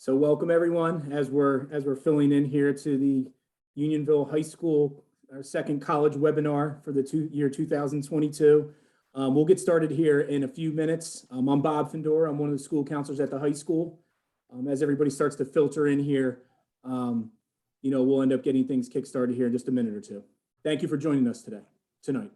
So welcome everyone as we're filling in here to the Unionville High School, our second college webinar for the year 2022. We'll get started here in a few minutes. I'm Bob Findora. I'm one of the school counselors at the high school. As everybody starts to filter in here, we'll end up getting things kick-started here in just a minute or two. Thank you for joining us tonight.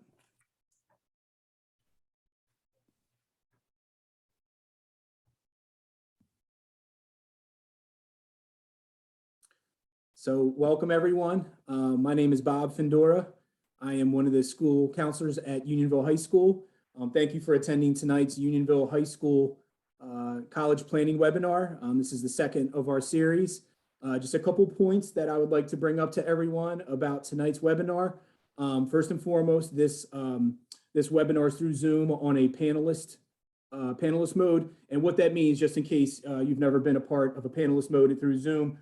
So welcome everyone. My name is Bob Findora. I am one of the school counselors at Unionville High School. Thank you for attending tonight's Unionville High School college planning webinar. This is the second of our series. Just a couple points that I would like to bring up to everyone about tonight's webinar. First and foremost, this webinar is through Zoom on a panelist mode. And what that means, just in case you've never been a part of a panelist mode through Zoom,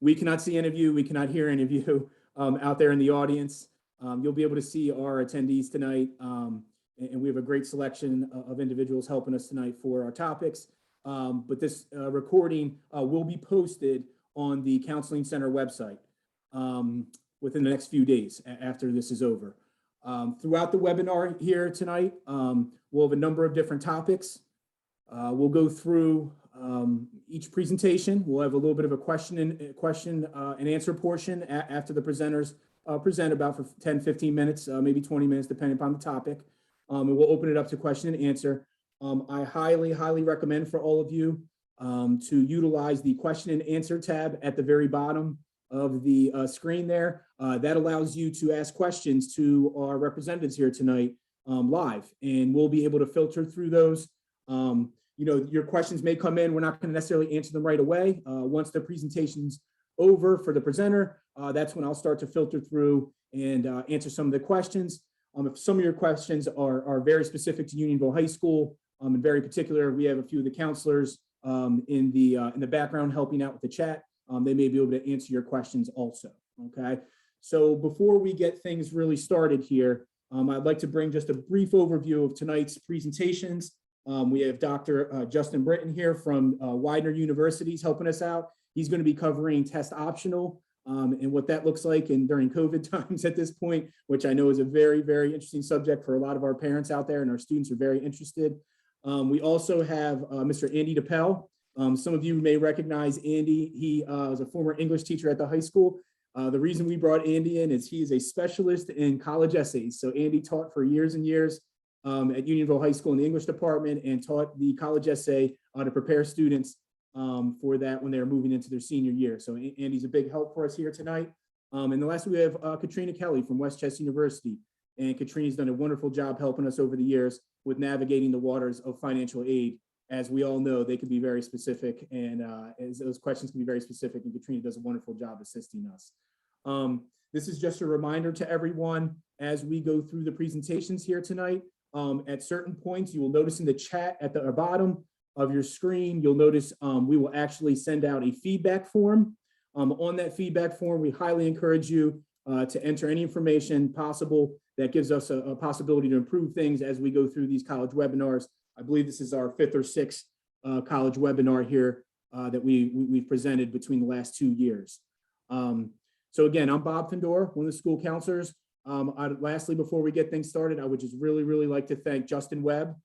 we cannot see any of you, we cannot hear any of you out there in the audience. You'll be able to see our attendees tonight, and we have a great selection of individuals helping us tonight for our topics. But this recording will be posted on the Counseling Center website within the next few days after this is over. Throughout the webinar here tonight, we'll have a number of different topics. We'll go through each presentation. We'll have a little bit of a question and answer portion after the presenters present about for 10-15 minutes, maybe 20 minutes, depending upon the topic. And we'll open it up to question and answer. I highly recommend for all of you to utilize the question and answer tab at the very bottom of the screen there. That allows you to ask questions to our representatives here tonight live, and we'll be able to filter through those. Your questions may come in. We're not going to necessarily answer them right away. Once the presentation's over for the presenter, that's when I'll start to filter through and answer some of the questions. If some of your questions are very specific to Unionville High School, in very particular, we have a few of the counselors in the background helping out with the chat. They may be able to answer your questions also. Okay. So before we get things really started here, I'd like to bring just a brief overview of tonight's presentations. We have Dr. Justin Britton here from Widener University helping us out. He's going to be covering TestOptional and what that looks like during COVID times at this point, which I know is a very interesting subject for a lot of our parents out there, and our students are very interested. We also have Mr. Andy DePel. Some of you may recognize Andy. He was a former English teacher at the high school. The reason we brought Andy in is he is a specialist in college essays. So Andy taught for years and years at Unionville High School in the English department and taught the college essay to prepare students for that when they're moving into their senior year. So Andy's a big help for us here tonight. And then lastly, we have Katrina Kelly from Westchester University. And Katrina's done a wonderful job helping us over the years with navigating the waters of financial aid. As we all know, they can be very specific, and those questions can be very specific, and Katrina does a wonderful job assisting us. This is just a reminder to everyone as we go through the presentations here tonight. At certain points, you will notice in the chat at the bottom of your screen, you'll notice we will actually send out a feedback form. On that feedback form, we highly encourage you to enter any information possible that gives us a possibility to improve things as we go through these college webinars. I believe this is our 5th or 6th college webinar here that we've presented between the last 2 years. So again, I'm Bob Findora, one of the school counselors. Lastly, before we get things started, I would just really like to thank Justin Webb.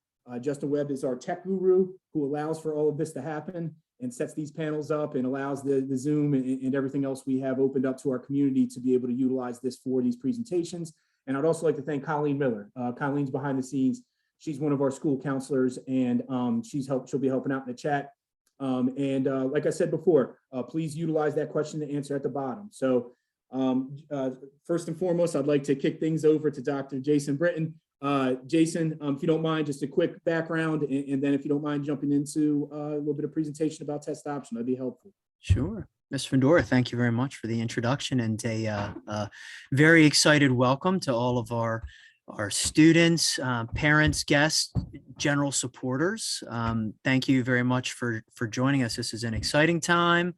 Justin Webb is our tech guru who allows for all of this to happen and sets these panels up and allows the Zoom and everything else we have opened up to our community to be able to utilize this for these presentations. And I'd also like to thank Colleen Miller. Colleen's behind the scenes. She's one of our school counselors, and she'll be helping out in the chat. Like I said before, please utilize that question and answer at the bottom. So first and foremost, I'd like to kick things over to Dr. Jason Britton. Jason, if you don't mind, just a quick background, and then if you don't mind jumping into a little bit of presentation about TestOptional, that'd be helpful. Sure. Ms. Findora, thank you very much for the introduction, and a very excited welcome to all of our students, parents, guests, general supporters. Thank you very much for joining us. This is an exciting time.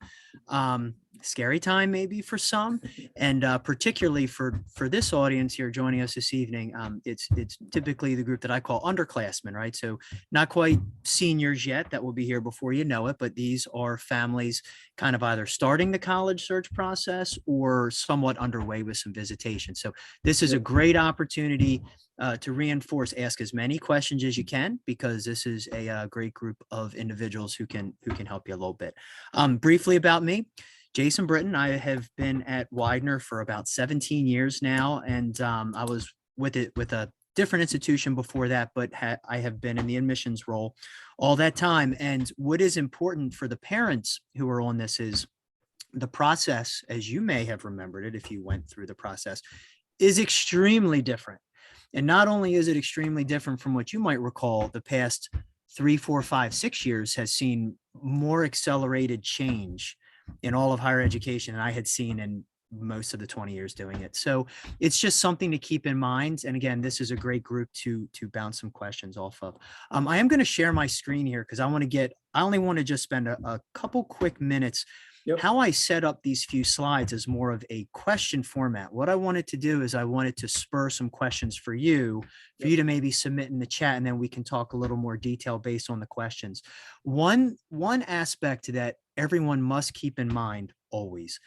scary time maybe for some, and particularly for this audience here joining us this evening, it's typically the group that I call underclassmen, right? So not quite seniors yet that will be here before you know it, but these are families kind of either starting the college search process or somewhat underway with some visitation. So this is a great opportunity to reinforce, ask as many questions as you can, because this is a great group of individuals who can help you a little bit. Briefly about me. Jason Britton. I have been at Widener for about 17 years now, and I was with a different institution before that, but I have been in the admissions role all that time. And what is important for the parents who are on this is the process, as you may have remembered it if you went through the process, is extremely different. And not only is it extremely different from what you might recall, the past 3, 4, 5, 6 years has seen more accelerated change in all of higher education than I had seen in most of the 20 years doing it. So it's just something to keep in mind. And again, this is a great group to bounce some questions off of. I am going to share my screen here because I only want to just spend a couple quick minutes. Yep. How I set up these few slides is more of a question format. What I wanted to do is I wanted to spur some questions for you to maybe submit in the chat, and then we can talk a little more detail based on the questions. One aspect that everyone must keep in mind always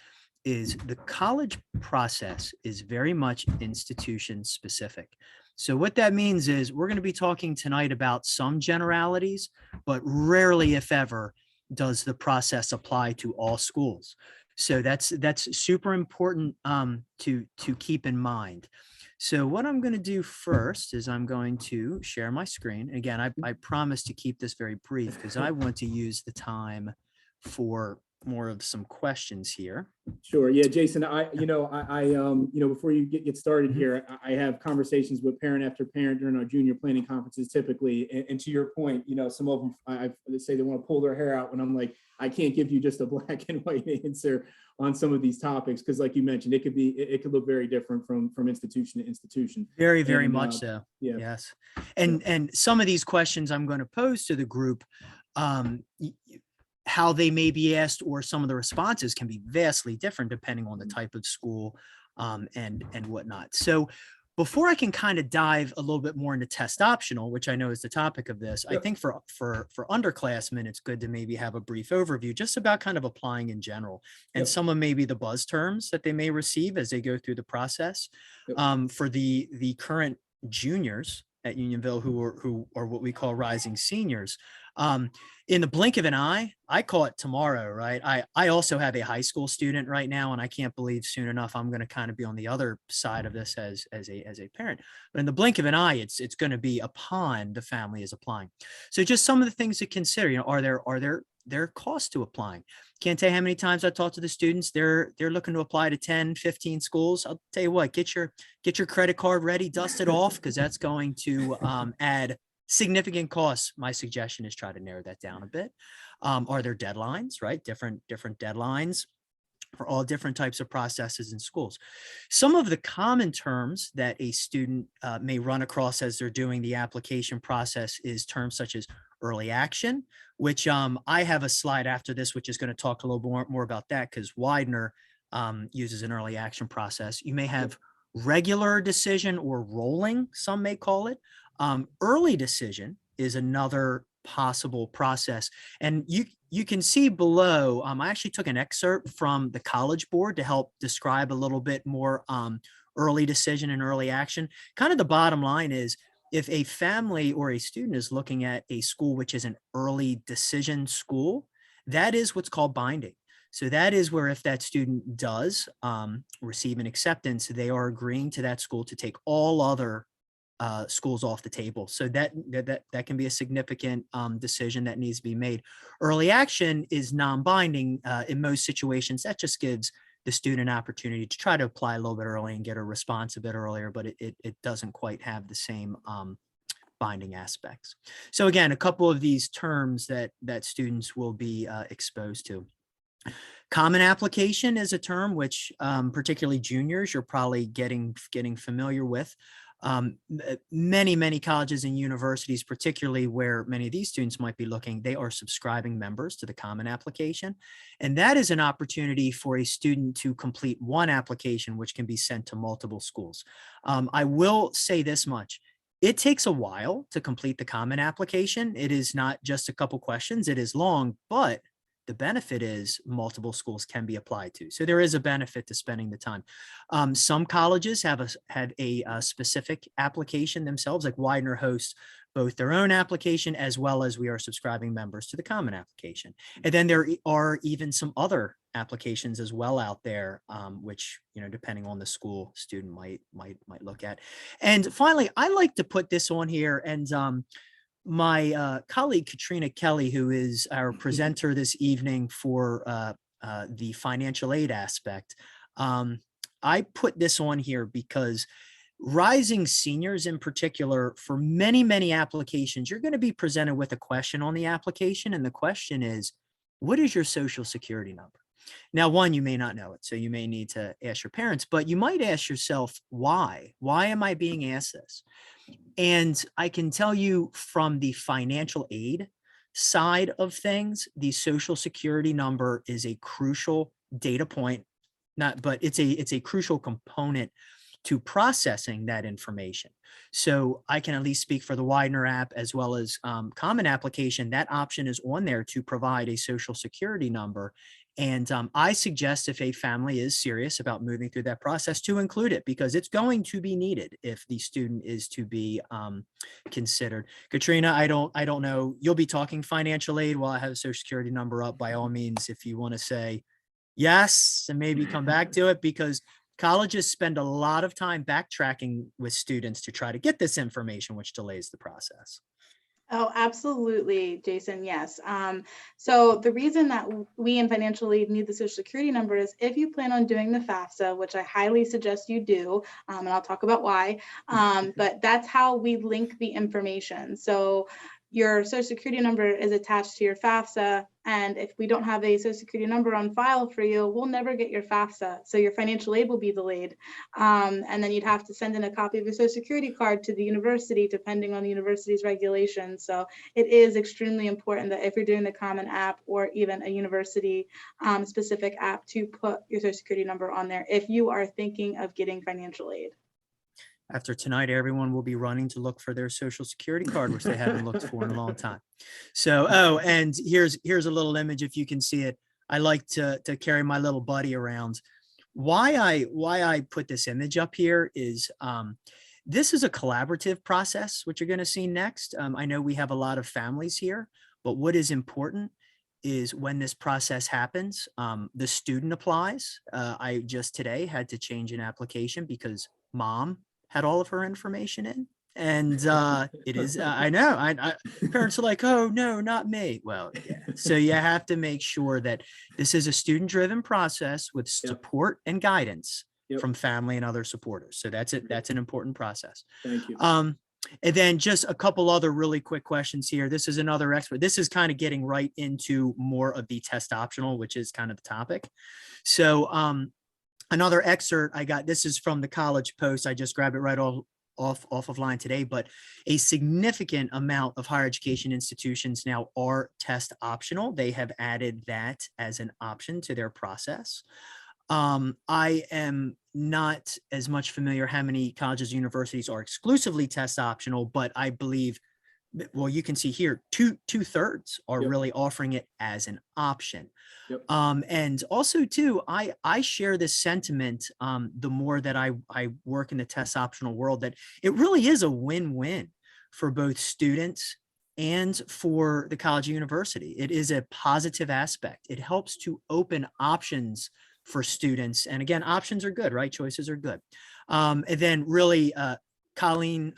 is the college process is very much institution specific. So what that means is we're going to be talking tonight about some generalities, but rarely, if ever, does the process apply to all schools. So that's super important to keep in mind. So what I'm going to do first is I'm going to share my screen. Again, I promise to keep this very brief because I want to use the time for more of some questions here. Sure. Yeah, Jason, before you get started here, I have conversations with parent after parent during our junior planning conferences typically. And to your point, some of them, they say they want to pull their hair out when I'm like, I can't give you just a black and white answer on some of these topics. Cause like you mentioned, it could look very different from institution to institution. Very, very much so. Yeah. Yes. And some of these questions I'm going to pose to the group, how they may be asked, or some of the responses can be vastly different depending on the type of school and whatnot. So before I can kind of dive a little bit more into test optional, which I know is the topic of this, I think for underclassmen, it's good to maybe have a brief overview just about kind of applying in general and some of maybe the buzz terms that they may receive as they go through the process. For the current juniors at Unionville who are what we call rising seniors. In the blink of an eye, I call it tomorrow, right? I also have a high school student right now, and I can't believe soon enough I'm going to kind of be on the other side of this as a parent. But in the blink of an eye, it's going to be upon the family is applying. So just some of the things to consider, are there costs to applying? Can't tell you how many times I talk to the students. They're looking to apply to 10, 15 schools. I'll tell you what, get your credit card ready, dust it off, because that's going to add significant costs. My suggestion is try to narrow that down a bit. Are there deadlines, right? Different deadlines for all different types of processes in schools. Some of the common terms that a student may run across as they're doing the application process is terms such as early action, which I have a slide after this, which is going to talk a little more about that, because Widener uses an early action process. You may have regular decision or rolling, some may call it. Early decision is another possible process. And you can see below, I actually took an excerpt from the College Board to help describe a little bit more early decision and early action. Kind of the bottom line is, if a family or a student is looking at a school which is an early decision school, that is what's called binding. So that is where if that student does receive an acceptance, they are agreeing to that school to take all other schools off the table. So that can be a significant decision that needs to be made. Early action is non-binding in most situations. That just gives the student an opportunity to try to apply a little bit early and get a response a bit earlier, but it doesn't quite have the same binding aspects. So again, a couple of these terms that students will be exposed to. Common application is a term which particularly juniors, you're probably getting familiar with. Many colleges and universities, particularly where many of these students might be looking, they are subscribing members to the Common Application. And that is an opportunity for a student to complete one application, which can be sent to multiple schools. I will say this much. It takes a while to complete the Common Application. It is not just a couple questions. It is long, but the benefit is multiple schools can be applied to. So there is a benefit to spending the time. Some colleges have a specific application themselves, like Widener hosts both their own application as well as we are subscribing members to the Common Application. And then there are even some other applications as well out there, which, depending on the school, student might look at. And finally, I like to put this on here, and my colleague Katrina Kelly, who is our presenter this evening for the financial aid aspect, I put this on here because rising seniors in particular, for many applications, you're going to be presented with a question on the application. And the question is, what is your social security number? Now, one, you may not know it, so you may need to ask your parents, but you might ask yourself, why? Why am I being asked this? And I can tell you from the financial aid side of things, the social security number is a crucial data point, but it's a crucial component to processing that information. So I can at least speak for the Widener app as well as Common Application. That option is on there to provide a social security number. And I suggest if a family is serious about moving through that process to include it, because it's going to be needed if the student is to be considered. Katrina, I don't know. You'll be talking financial aid while I have a social security number up. By all means, if you want to say yes and maybe come back to it, because colleges spend a lot of time backtracking with students to try to get this information, which delays the process. Oh, absolutely, Jason. Yes. So the reason that we in financial aid need the social security number is if you plan on doing the FAFSA, which I highly suggest you do, and I'll talk about why, but that's how we link the information. So your social security number is attached to your FAFSA. And if we don't have a social security number on file for you, we'll never get your FAFSA. So your financial aid will be delayed. And then you'd have to send in a copy of your social security card to the university, depending on the university's regulations. So it is extremely important that if you're doing the Common App or even a university specific app, to put your social security number on there if you are thinking of getting financial aid. After tonight, everyone will be running to look for their social security card, which they haven't looked for in a long time. So, and here's a little image if you can see it. I like to carry my little buddy around. Why I put this image up here is this is a collaborative process, which you're going to see next. I know we have a lot of families here, but what is important is when this process happens, the student applies. I just today had to change an application because mom had all of her information in. And it is, I know, parents are like, oh, no, not me. Well, yeah. So you have to make sure that this is a student-driven process with support and guidance from family and other supporters. So that's it. That's an important process. Thank you. And then just a couple other really quick questions here. This is another expert. This is kind of getting right into more of the test optional, which is kind of the topic. So another excerpt I got, this is from the College Post. I just grabbed it right off of line today, but a significant amount of higher education institutions now are test optional. They have added that as an option to their process. I am not as much familiar how many colleges and universities are exclusively test optional, but I believe, well, you can see here, two-thirds are really offering it as an option. And also too, I share this sentiment, the more that I work in the test optional world, that it really is a win-win for both students and for the college and university. It is a positive aspect. It helps to open options for students. And again, options are good, right? Choices are good. And then really, Colleen,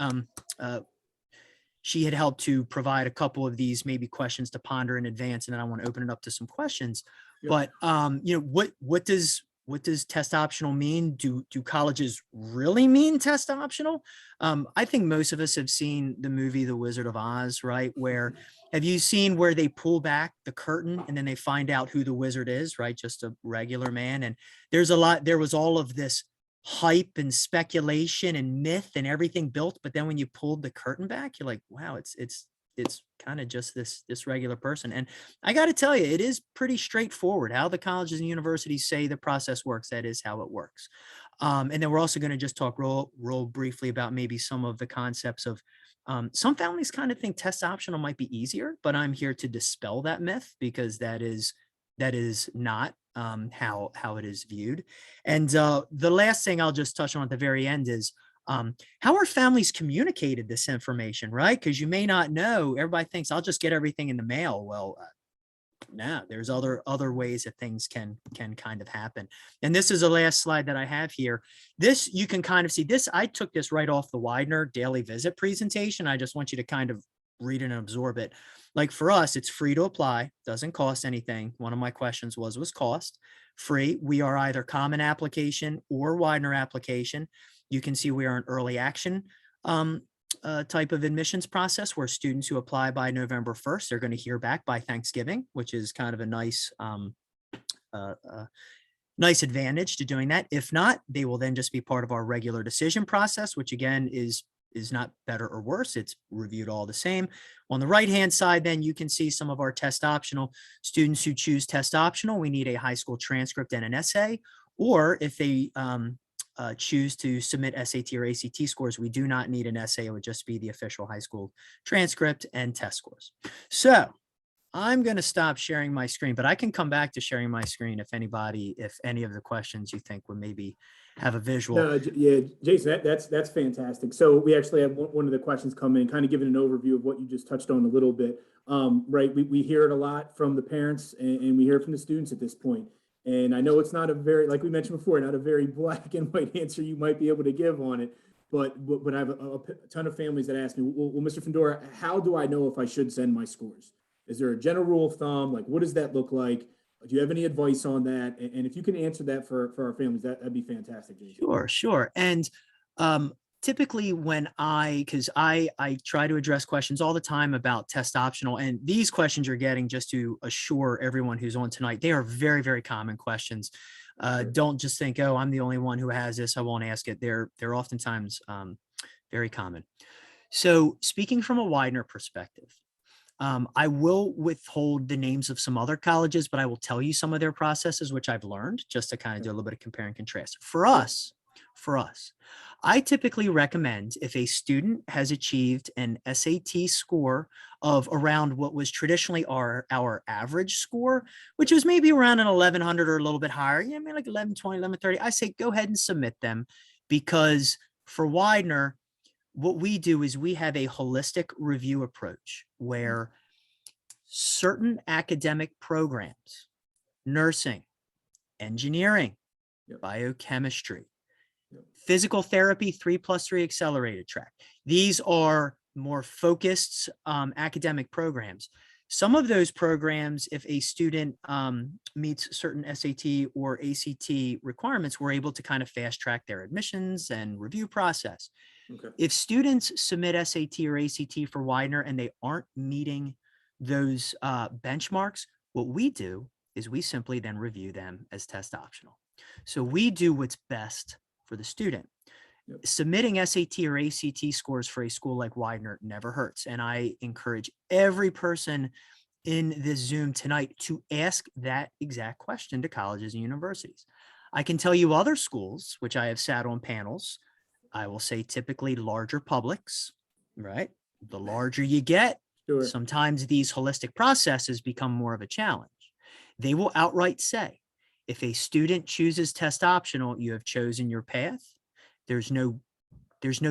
she had helped to provide a couple of these maybe questions to ponder in advance, and then I want to open it up to some questions. But what does test optional mean? Do colleges really mean test optional? I think most of us have seen the movie The Wizard of Oz, right? Where have you seen where they pull back the curtain and then they find out who the wizard is, right? Just a regular man. And there was all of this hype and speculation and myth and everything built. But then when you pulled the curtain back, you're like, wow, it's kind of just this regular person. And I got to tell you, it is pretty straightforward how the colleges and universities say the process works. That is how it works. And then we're also going to just talk real briefly about maybe some of the concepts of some families kind of think test optional might be easier, but I'm here to dispel that myth because that is not how it is viewed. And the last thing I'll just touch on at the very end is how are families communicated this information, right? Because you may not know, everybody thinks I'll just get everything in the mail. Well, no, there's other ways that things can kind of happen. And this is the last slide that I have here. This, you can kind of see this. I took this right off the Widener daily visit presentation. I just want you to kind of read it and absorb it. Like for us, it's free to apply, doesn't cost anything. One of my questions was cost free. We are either common application or Widener application. You can see we are an early action type of admissions process where students who apply by November 1st, they're going to hear back by Thanksgiving, which is kind of a nice nice advantage to doing that. If not, they will then just be part of our regular decision process, which again is not better or worse. It's reviewed all the same. On the right-hand side, then you can see some of our test optional students who choose test optional. We need a high school transcript and an essay, or if they choose to submit SAT or ACT scores, we do not need an essay. It would just be the official high school transcript and test scores. So I'm going to stop sharing my screen, but I can come back to sharing my screen if any of the questions you think would maybe have a visual. No, yeah, Jason, that's fantastic. So we actually have one of the questions come in, kind of giving an overview of what you just touched on a little bit. Right, we hear it a lot from the parents and we hear it from the students at this point. And I know it's not a very, like we mentioned before, not a very black and white answer you might be able to give on it. But I have a ton of families that ask me, well, Mr. Findora, how do I know if I should send my scores? Is there a general rule of thumb? Like, what does that look like? Do you have any advice on that? And if you can answer that for our families, that'd be fantastic, Jason. Sure. And typically when because I try to address questions all the time about test optional, and these questions you're getting just to assure everyone who's on tonight, they are very, very common questions. Don't just think, oh, I'm the only one who has this, I won't ask it. They're oftentimes very common. So speaking from a Widener perspective, I will withhold the names of some other colleges, but I will tell you some of their processes, which I've learned just to kind of do a little bit of compare and contrast. For us, I typically recommend if a student has achieved an SAT score of around what was traditionally our average score, which was maybe around an 1100 or a little bit higher, maybe like 1120, 1130, I say go ahead and submit them, because for Widener, what we do is we have a holistic review approach where certain academic programs, nursing, engineering, biochemistry, physical therapy, 3+3 accelerated track. These are more focused academic programs. Some of those programs, if a student meets certain SAT or ACT requirements, we're able to kind of fast track their admissions and review process. Okay. If students submit SAT or ACT for Widener and they aren't meeting those benchmarks, what we do is we simply then review them as test optional. So we do what's best for the student. Yep. Submitting SAT or ACT scores for a school like Widener never hurts. And I encourage every person in this Zoom tonight to ask that exact question to colleges and universities. I can tell you other schools, which I have sat on panels, I will say typically larger publics, right? The larger you get, sure, sometimes these holistic processes become more of a challenge. They will outright say, if a student chooses test optional, you have chosen your path. There's no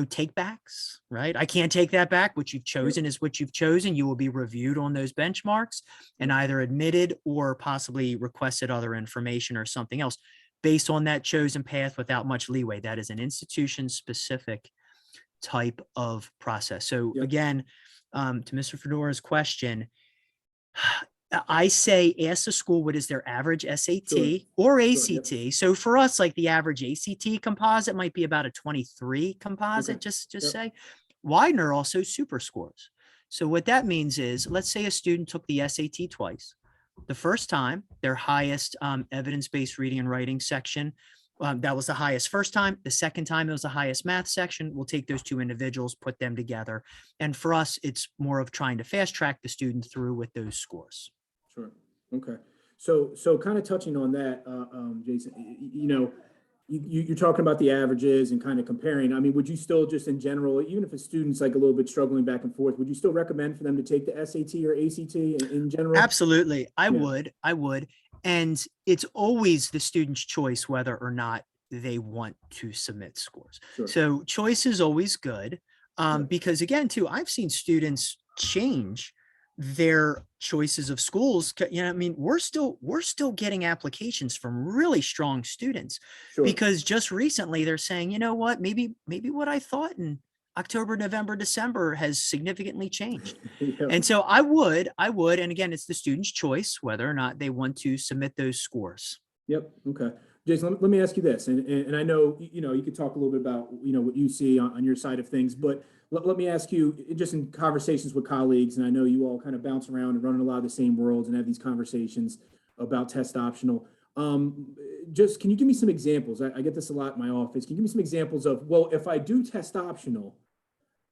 take backs, right? I can't take that back. What you've chosen is what you've chosen. You will be reviewed on those benchmarks and either admitted or possibly requested other information or something else based on that chosen path without much leeway. That is an institution specific type of process. So again, to Mr. Fedora's question, I say ask the school what is their average SAT or ACT. So for us, like the average ACT composite might be about a 23 composite, just say. Widener also super scores. So what that means is, let's say a student took the SAT twice. The first time, their highest evidence-based reading and writing section That was the highest first time. The second time, it was the highest math section. We'll take those two individuals, put them together. And for us, it's more of trying to fast track the student through with those scores. Sure. Okay. So kind of touching on that, Jason, you're talking about the averages and kind of comparing. I mean, would you still just in general, even if a student's like a little bit struggling back and forth, would you still recommend for them to take the SAT or ACT in general? Absolutely. I Yeah. would. And it's always the student's choice whether or not they want to submit scores. Sure. So choice is always good. Yeah. Because again, too, I've seen students change their choices of schools. I mean, we're still getting applications from really strong students Sure. because just recently they're saying, you know what, maybe what I thought in October, November, December has significantly changed. Yeah. And so I would, and again, it's the student's choice whether or not they want to submit those scores. Yep. Okay. Jason, let me ask you this, and I know, you could talk a little bit about, what you see on your side of things, but let me ask you, just in conversations with colleagues, and I know you all kind of bounce around and run in a lot of the same worlds and have these conversations about test optional. Just, can you give me some examples? I get this a lot in my office. Can you give me some examples of, well, if I do test optional,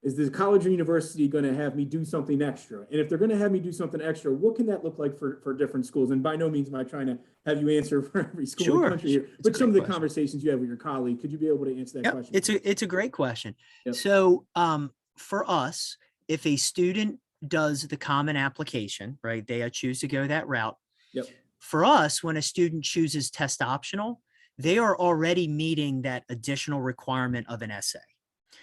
is the college or university going to have me do something extra? And if they're going to have me do something extra, what can that look like for different schools? And by no means am I trying to have you answer for every school in Sure. the country here, It's a but some of great the question. conversations you have with your colleague, could you be able to answer that Yep. question? It's a great question. Yep. So for us, if a student does the common application, right, they choose to go that route. Yep. For us, when a student chooses test optional, they are already meeting that additional requirement of an essay.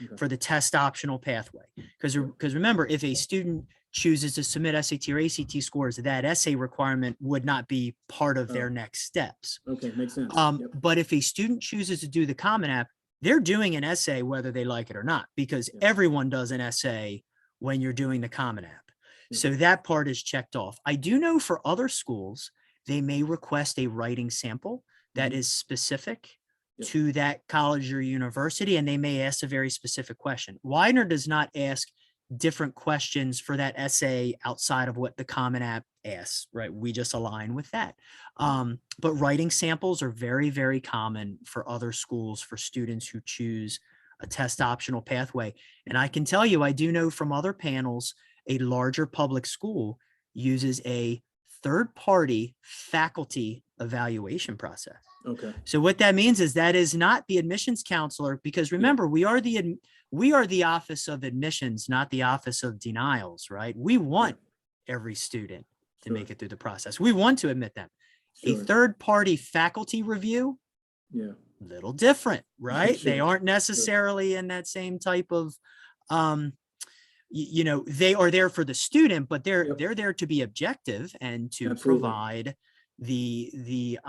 Okay. For the test optional pathway. Because remember, if a student chooses to submit SAT or ACT scores, that essay requirement would not be part of their next steps. Okay, makes sense. Yep. But if a student chooses to do the Common App, they're doing an essay whether they like it or not, because everyone does an essay when you're doing the Common App. So that part is checked off. I do know for other schools, they may request a writing sample that is specific to that college or university, and they may ask a very specific question. Widener does not ask different questions for that essay outside of what the Common App asks, right? We just align with that. But writing samples are very, very common for other schools for students who choose a test optional pathway. And I can tell you, I do know from other panels, a larger public school uses a third-party faculty evaluation process. Okay. So what that means is that is not the admissions counselor, because remember, we are the office of admissions, not the office of denials, right? We want every student to make it through the process. We want to admit them. A third-party faculty review, little different, right? They aren't necessarily in that same type of, they are there for the student, but they're there to be objective and to provide the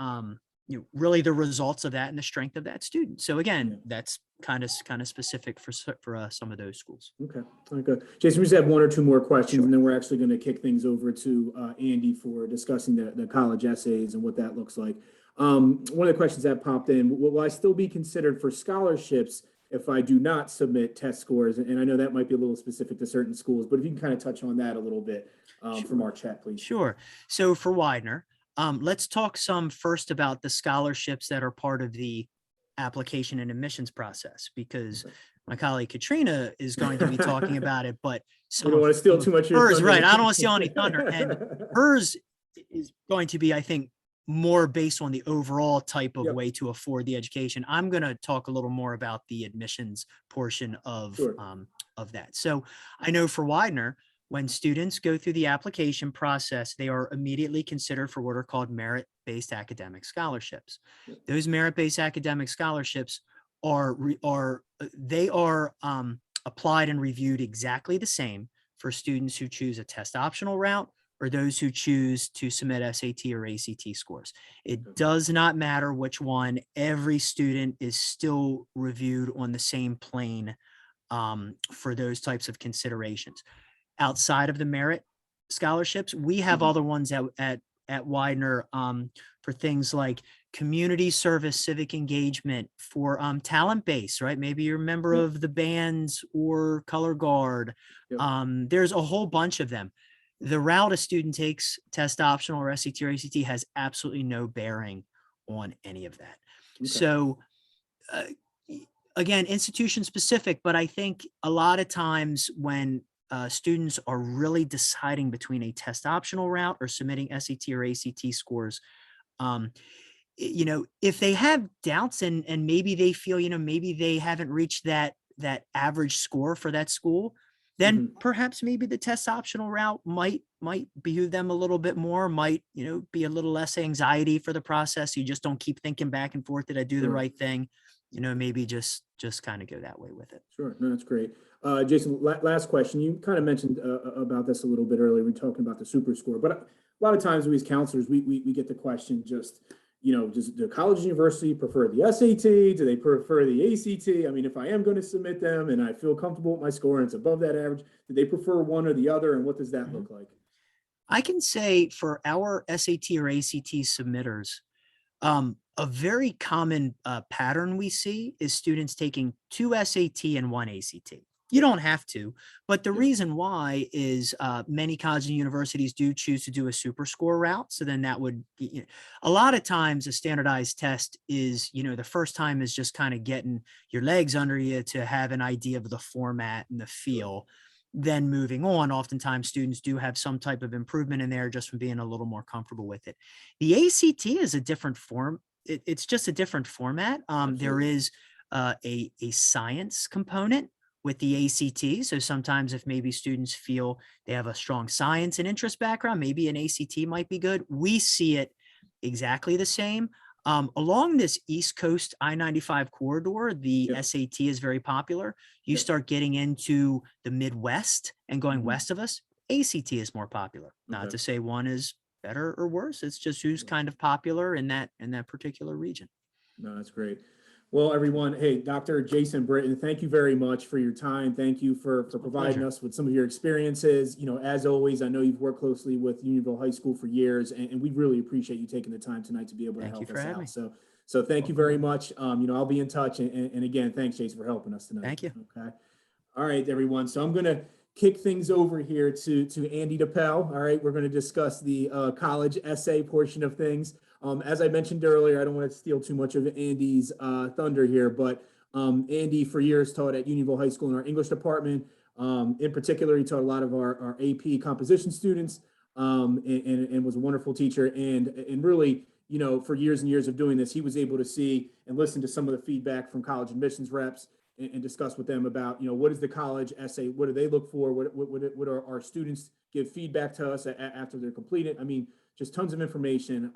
really the results of that and the strength of that student. So again, that's kind of specific for some of those schools. Okay. All right, good. Jason, we just have one or two more questions, and then we're actually going to kick things over to Andy for discussing the college essays and what that looks like. One of the questions that popped in, will I still be considered for scholarships if I do not submit test scores? And I know that might be a little specific to certain schools, but if you can kind of touch on that a little bit from our chat, please. Sure. So for Widener, let's talk some first about the scholarships that are part of the application and admissions process, because my colleague Katrina is going to be talking about it, but I don't want to steal too much of your hers, thunder. right? I don't want to steal any thunder. And hers is going to be, I think, more based on the overall type of way to afford the education. I'm going to talk a little more about the admissions portion of that. So I know for Widener, when students go through the application process, they are immediately considered for what are called merit-based academic scholarships. Those merit-based academic scholarships are applied and reviewed exactly the same for students who choose a test optional route or those who choose to submit SAT or ACT scores. It does not matter which one. Every student is still reviewed on the same plane for those types of considerations. Outside of the merit scholarships, we have other ones at Widener for things like community service, civic engagement, for talent base, right? Maybe you're a member of the bands or color guard. There's a whole bunch of them. The route a student takes, test optional or SAT or ACT, has absolutely no bearing on any of that. Okay. So again, institution specific, but I think a lot of times when students are really deciding between a test optional route or submitting SAT or ACT scores, if they have doubts and maybe they feel, maybe they haven't reached that average score for that school, then perhaps maybe the test optional route might behoove them a little bit more, might, be a little less anxiety for the process. You just don't keep thinking back and forth, did I do the right thing? Maybe just kind of go that way with it. Sure. No, that's great. Jason, last question. You kind of mentioned about this a little bit earlier. We're talking about the super score, but a lot of times we as counselors, we get the question just, does the college and university prefer the SAT? Do they prefer the ACT? I mean, if I am going to submit them and I feel comfortable with my score and it's above that average, do they prefer one or the other? And what does that look like? I can say for our SAT or ACT submitters, a very common pattern we see is students taking 2 SAT and 1 ACT. You don't have to, but the reason why is many colleges and universities do choose to do a super score route. So then that would be, a lot of times a standardized test is, the first time is just kind of getting your legs under you to have an idea of the format and the feel. Then moving on, oftentimes students do have some type of improvement in there just from being a little more comfortable with it. The ACT is a different form. It's just a different format. There is a science component with the ACT. So sometimes if maybe students feel they have a strong science and interest background, maybe an ACT might be good. We see it exactly the same. Along this East Coast I-95 corridor, the SAT is very popular. You start getting into the Midwest and going west of us, ACT is more popular. Not to say one is better or worse. It's just who's kind of popular in that particular region. No, that's great. Well, everyone, hey, Dr. Jason Britton, thank you very much for your time. Thank you for providing us with some of your experiences. As always, I know you've worked closely with Unionville High School for years, and we really appreciate you taking the time tonight to be able to help us out. So thank you very much. I'll be in touch. And again, thanks, Jason, for helping us tonight. Thank you. Okay. All right, everyone. So I'm going to kick things over here to Andy DePel. All right, we're going to discuss the college essay portion of things. As I mentioned earlier, I don't want to steal too much of Andy's thunder here, but Andy for years taught at Unionville High School in our English department. In particular, he taught a lot of our AP composition students and was a wonderful teacher. And really, for years and years of doing this, he was able to see and listen to some of the feedback from college admissions reps and discuss with them about, what is the college essay? What do they look for? What are our students give feedback to us after they're completed? I mean, just tons of information.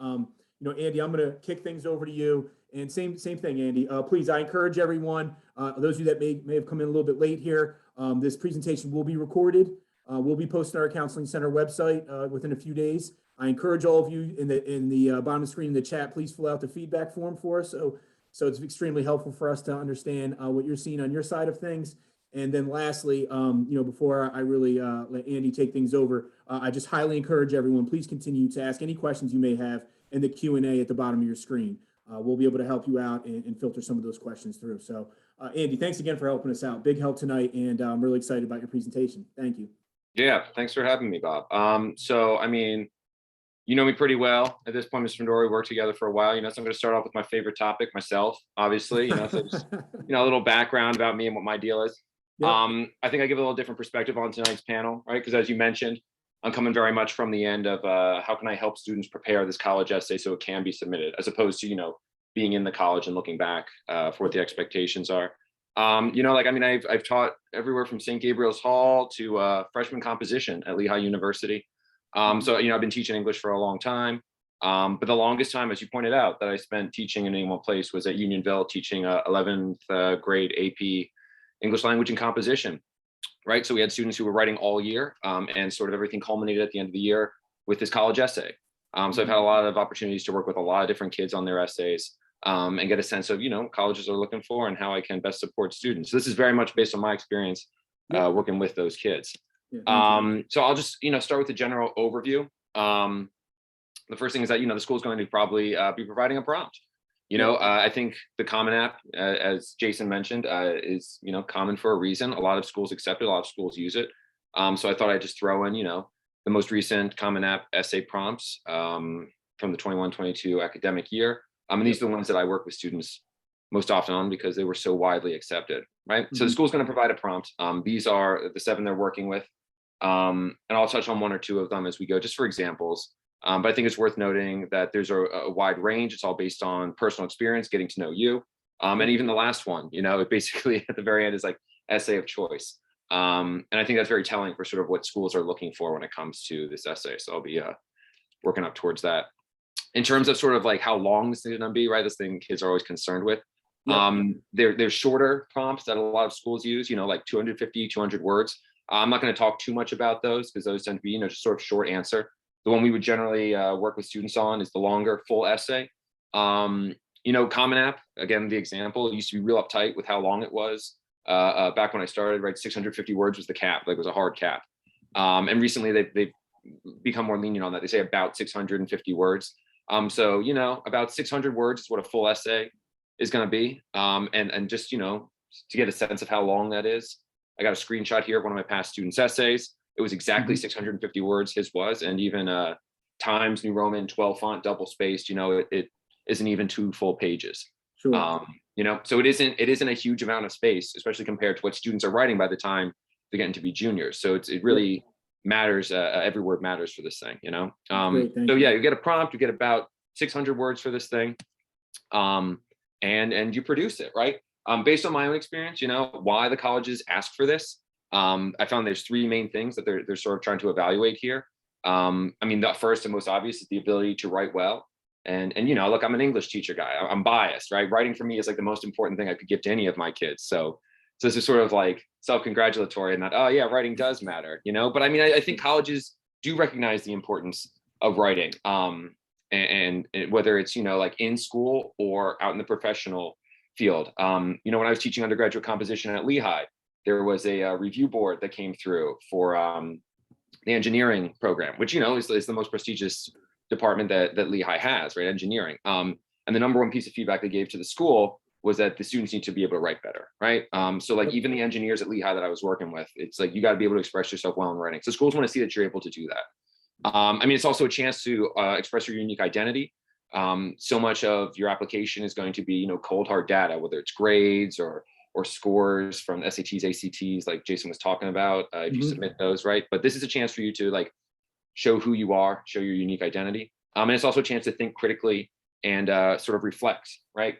Andy, I'm going to kick things over to you. And same thing, Andy. Please, I encourage everyone, those of you that may have come in a little bit late here, this presentation will be recorded. We'll be posting our counseling center website within a few days. I encourage all of you in the bottom of the screen in the chat, please fill out the feedback form for us. So it's extremely helpful for us to understand what you're seeing on your side of things. And then lastly, before I really let Andy take things over, I just highly encourage everyone, please continue to ask any questions you may have in the Q&A at the bottom of your screen. We'll be able to help you out and filter some of those questions through. So Andy, thanks again for helping us out. Big help tonight. And I'm really excited about your presentation. Thank you. Yeah, thanks for having me, Bob. So, I mean, you know me pretty well at this point, Mr. Dory. We worked together for a while. So I'm going to start off with my favorite topic, myself, obviously. So just, a little background about me and what my deal is. Yep. I think I give a little different perspective on tonight's panel, right? Because as you mentioned, I'm coming very much from the end of how can I help students prepare this college essay so it can be submitted, as opposed to being in the college and looking back for what the expectations are. I've taught everywhere from St. Gabriel's Hall to freshman composition at Lehigh University. So I've been teaching English for a long time, but the longest time, as you pointed out, that I spent teaching in any one place was at Unionville, teaching 11th grade AP English language and composition. Right, so we had students who were writing all year, and sort of everything culminated at the end of the year with this college essay. So I've had a lot of opportunities to work with a lot of different kids on their essays and get a sense of colleges are looking for and how I can best support students. So this is very much based on my experience working with those kids. So I'll just start with the general overview. The first thing is that the school is going to probably be providing a prompt. I think the Common App, as Jason mentioned, is common for a reason. A lot of schools accept it, a lot of schools use it. So I thought I'd just throw in the most recent Common App essay prompts from the 21-22 academic year. And these are the ones that I work with students most often on because they were so widely accepted, right? So the school's going to provide a prompt. These are the 7 they're working with. And I'll touch on 1 or 2 of them as we go, just for examples. But I think it's worth noting that there's a wide range. It's all based on personal experience, getting to know you. And even the last one, it basically at the very end is like essay of choice. And I think that's very telling for sort of what schools are looking for when it comes to this essay. So I'll be working up towards that. In terms of sort of like how long this is going to be, right? This thing kids are always concerned with. There's shorter prompts that a lot of schools use, like 250, 200 words. I'm not going to talk too much about those because those tend to be, just sort of short answer. The one we would generally work with students on is the longer full essay. Common App, again, the example, it used to be real uptight with how long it was. Back when I started, right, 650 words was the cap, like it was a hard cap. And recently they've become more lenient on that. They say about 650 words. So, about 600 words is what a full essay is going to be. And just, to get a sense of how long that is, I got a screenshot here of one of my past students' essays. It was exactly 650 words, his was, and even Times New Roman 12 font, double spaced, it isn't even 2 full pages. Sure. So it isn't a huge amount of space, especially compared to what students are writing by the time they get into be juniors. So it really matters. Every word matters for this thing, Great, thank so you. yeah, you get a prompt, you get about 600 words for this thing. And you produce it, right? Based on my own experience, why the colleges ask for this. I found there's 3 main things that they're sort of trying to evaluate here. The first and most obvious is the ability to write well. And look, I'm an English teacher guy. I'm biased, right? Writing for me is like the most important thing I could give to any of my kids. So this is sort of like self-congratulatory in that, oh yeah, writing does matter, But I think colleges do recognize the importance of writing. And whether it's, like in school or out in the professional field. When I was teaching undergraduate composition at Lehigh, there was a review board that came through for the engineering program, which, is the most prestigious department that Lehigh has, right? Engineering. And the number 1 piece of feedback they gave to the school was that the students need to be able to write better, right? So like even the engineers at Lehigh that I was working with, it's like, you got to be able to express yourself well in writing. So schools want to see that you're able to do that. It's also a chance to express your unique identity. So much of your application is going to be, cold hard data, whether it's grades or scores from SATs, ACTs, like Jason was talking about, if you submit those, right? But this is a chance for you to like show who you are, show your unique identity. And it's also a chance to think critically and sort of reflect, right?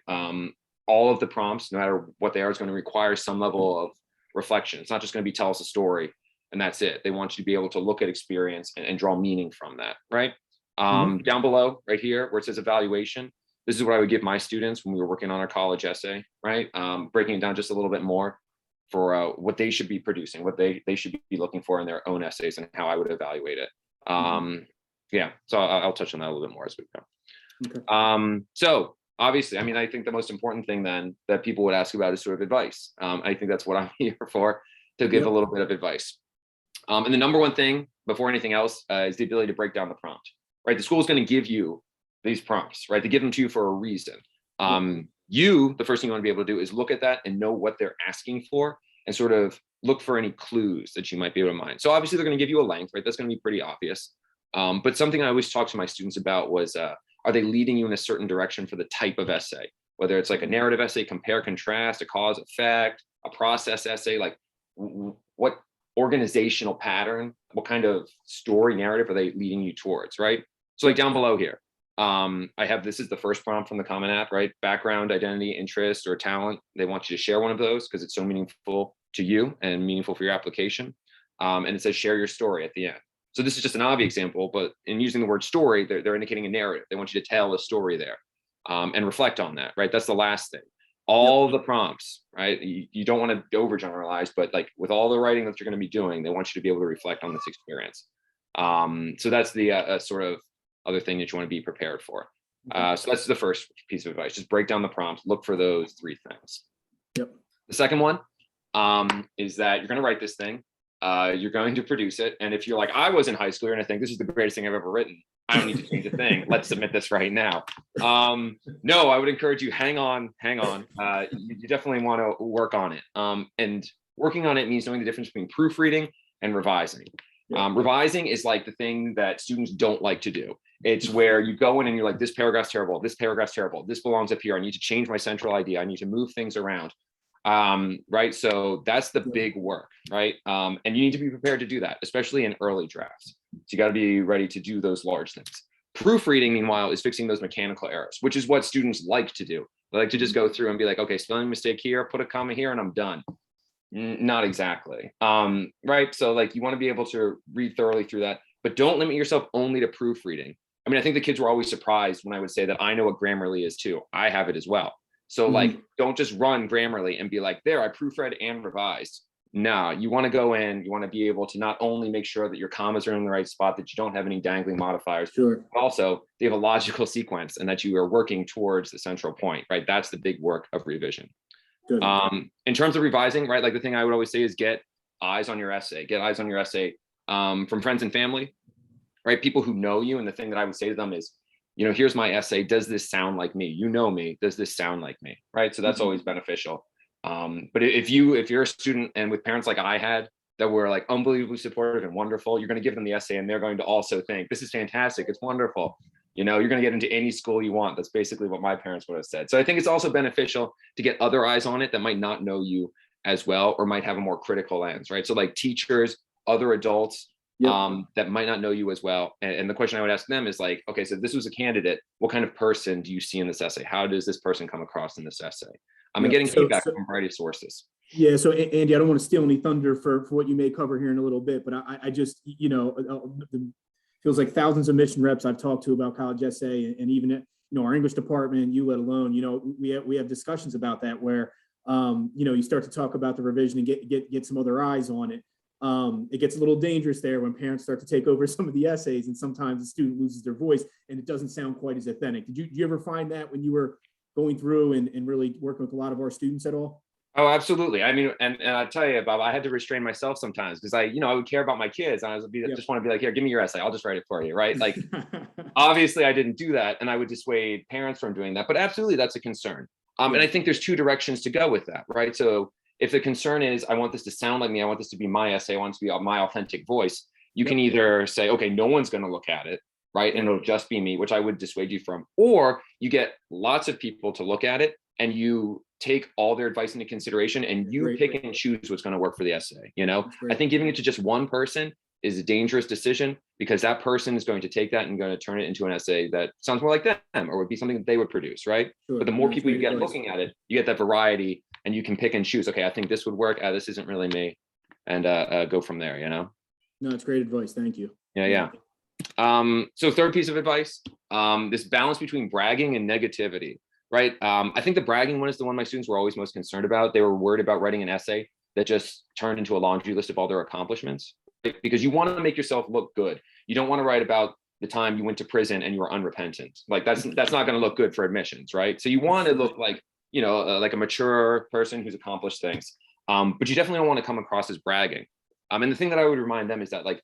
All of the prompts, no matter what they are, is going to require some level of reflection. It's not just going to be tell us a story and that's it. They want you to be able to look at experience and draw meaning from that, right? Down below, right here, where it says evaluation, this is what I would give my students when we were working on our college essay, right? Breaking it down just a little bit more for what they should be producing, what they should be looking for in their own essays and how I would evaluate it. So I'll touch on that a little bit more as we go. Okay. So obviously, I think the most important thing then that people would ask about is sort of advice. I think that's what I'm here for, to give a little bit of advice. And the number 1 thing before anything else is the ability to break down the prompt, right? The school is going to give you these prompts, right? They give them to you for a reason. The first thing you want to be able to do is look at that and know what they're asking for and sort of look for any clues that you might be able to mine. So obviously they're going to give you a length, right? That's going to be pretty obvious. But something I always talk to my students about was, are they leading you in a certain direction for the type of essay? Whether it's like a narrative essay, compare, contrast, a cause, effect, a process essay, like what organizational pattern, what kind of story narrative are they leading you towards, right? So like down below here, this is the first prompt from the Common App, right? Background, identity, interest, or talent. They want you to share one of those because it's so meaningful to you and meaningful for your application. And it says share your story at the end. So this is just an obvious example, but in using the word story, they're indicating a narrative. They want you to tell a story there and reflect on that, right? That's the last thing. All the prompts, right? You don't want to overgeneralize, but like with all the writing that you're going to be doing, they want you to be able to reflect on this experience. So that's the sort of other thing that you want to be prepared for. So that's the first piece of advice. Just break down the prompt, look for those 3 things. Yep. The second one is that you're going to write this thing. You're going to produce it. And if you're like, I was in high school and I think this is the greatest thing I've ever written, I don't need to change a thing. Let's submit this right now. No, I would encourage you, hang on. You definitely want to work on it. And working on it means knowing the difference between proofreading and revising. Revising is like the thing that students don't like to do. It's where you go in and you're like, this paragraph's terrible. This paragraph's terrible. This belongs up here. I need to change my central idea. I need to move things around. Right. So that's the big work, right? And you need to be prepared to do that, especially in early drafts. So you got to be ready to do those large things. Proofreading, meanwhile, is fixing those mechanical errors, which is what students like to do. They like to just go through and be like, okay, spelling mistake here, put a comma here, and I'm done. Not exactly. Right. So like you want to be able to read thoroughly through that, but don't limit yourself only to proofreading. I mean, I think the kids were always surprised when I would say that I know what Grammarly is too. I have it as well. So like, don't just run Grammarly and be like, there, I proofread and revised. No, you want to go in, you want to be able to not only make sure that your commas are in the right spot, that you don't have any dangling modifiers, Sure. but also they have a logical sequence and that you are working towards the central point, right? That's the big work of revision. Good. In terms of revising, right? Like the thing I would always say is get eyes on your essay, from friends and family, right? People who know you. And the thing that I would say to them is, here's my essay. Does this sound like me? You know me. Does this sound like me? Right. So that's always beneficial. But if you're a student and with parents like I had that were like unbelievably supportive and wonderful, you're going to give them the essay and they're going to also think this is fantastic. It's wonderful. You're going to get into any school you want. That's basically what my parents would have said. So I think it's also beneficial to get other eyes on it that might not know you as well, or might have a more critical lens, right? So like teachers, other adults, that might not know you as well. And the question I would ask them is like, okay, so this was a candidate. What kind of person do you see in this essay? How does this person come across in this essay? I'm getting feedback from a variety of sources. Yeah. So Andy, I don't want to steal any thunder for what you may cover here in a little bit, but I just, feels like thousands of mission reps I've talked to about college essay, and even our English department, you let alone, we have discussions about that where, you start to talk about the revision and get some other eyes on it. It gets a little dangerous there when parents start to take over some of the essays, and sometimes the student loses their voice and it doesn't sound quite as authentic. Did you ever find that when you were going through and really working with a lot of our students at all? Oh, absolutely. I mean, and I tell you, Bob, I had to restrain myself sometimes because I would care about my kids. And I just want to be like, here, give me your essay. I'll just write it for you. Right. Like, obviously I didn't do that. And I would dissuade parents from doing that, but absolutely that's a concern. And I think there's two directions to go with that. Right. So if the concern is, I want this to sound like me, I want this to be my essay, I want it to be my authentic voice, you can either say, okay, no one's going to look at it. Right. And it'll just be me, which I would dissuade you from, or you get lots of people to look at it and you take all their advice into consideration and you pick and choose what's going to work for the essay. I think giving it to just one person is a dangerous decision because that person is going to take that and going to turn it into an essay that sounds more like them or would be something that they would produce. Right. Sure. But the more people you get looking at it, you get that variety and you can pick and choose. Okay, I think this would work. This isn't really me. And go from there, No, it's great advice. Thank you. Yeah. So third piece of advice, this balance between bragging and negativity. Right. I think the bragging one is the one my students were always most concerned about. They were worried about writing an essay that just turned into a laundry list of all their accomplishments, right? Because you want to make yourself look good. You don't want to write about the time you went to prison and you were unrepentant. Like that's not going to look good for admissions. Right. So you want to look like, like a mature person who's accomplished things. But you definitely don't want to come across as bragging. And the thing that I would remind them is that like,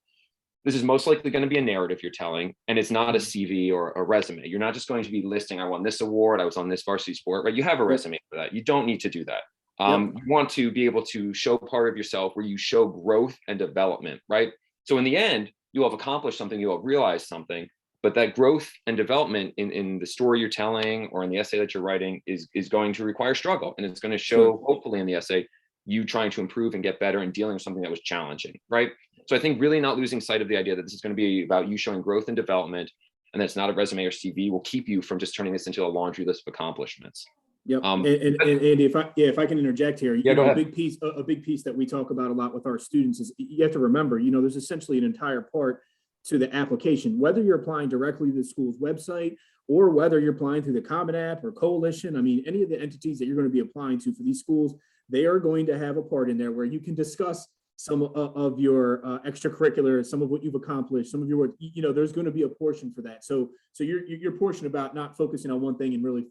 this is most likely going to be a narrative you're telling, and it's not a CV or a resume. You're not just going to be listing, I won this award, I was on this varsity sport, right? You have a resume for that. You don't need to do that. You want to be able to show part of yourself where you show growth and development, right? So in the end, you'll have accomplished something, you'll have realized something, but that growth and development in the story you're telling or in the essay that you're writing is going to require struggle. And it's going to show, hopefully in the essay, you trying to improve and get better and dealing with something that was challenging, right? So I think really not losing sight of the idea that this is going to be about you showing growth and development, and that's not a resume or CV will keep you from just turning this into a laundry list of accomplishments. Yep. And Andy, if I can interject here, go ahead. a big piece that we talk about a lot with our students is you have to remember, there's essentially an entire part to the application, whether you're applying directly to the school's website or whether you're applying through the Common App or Coalition. I mean, any of the entities that you're going to be applying to for these schools, they are going to have a part in there where you can discuss some of your extracurricular, some of what you've accomplished, some of your work, there's going to be a portion for that. So your portion about not focusing on one thing and really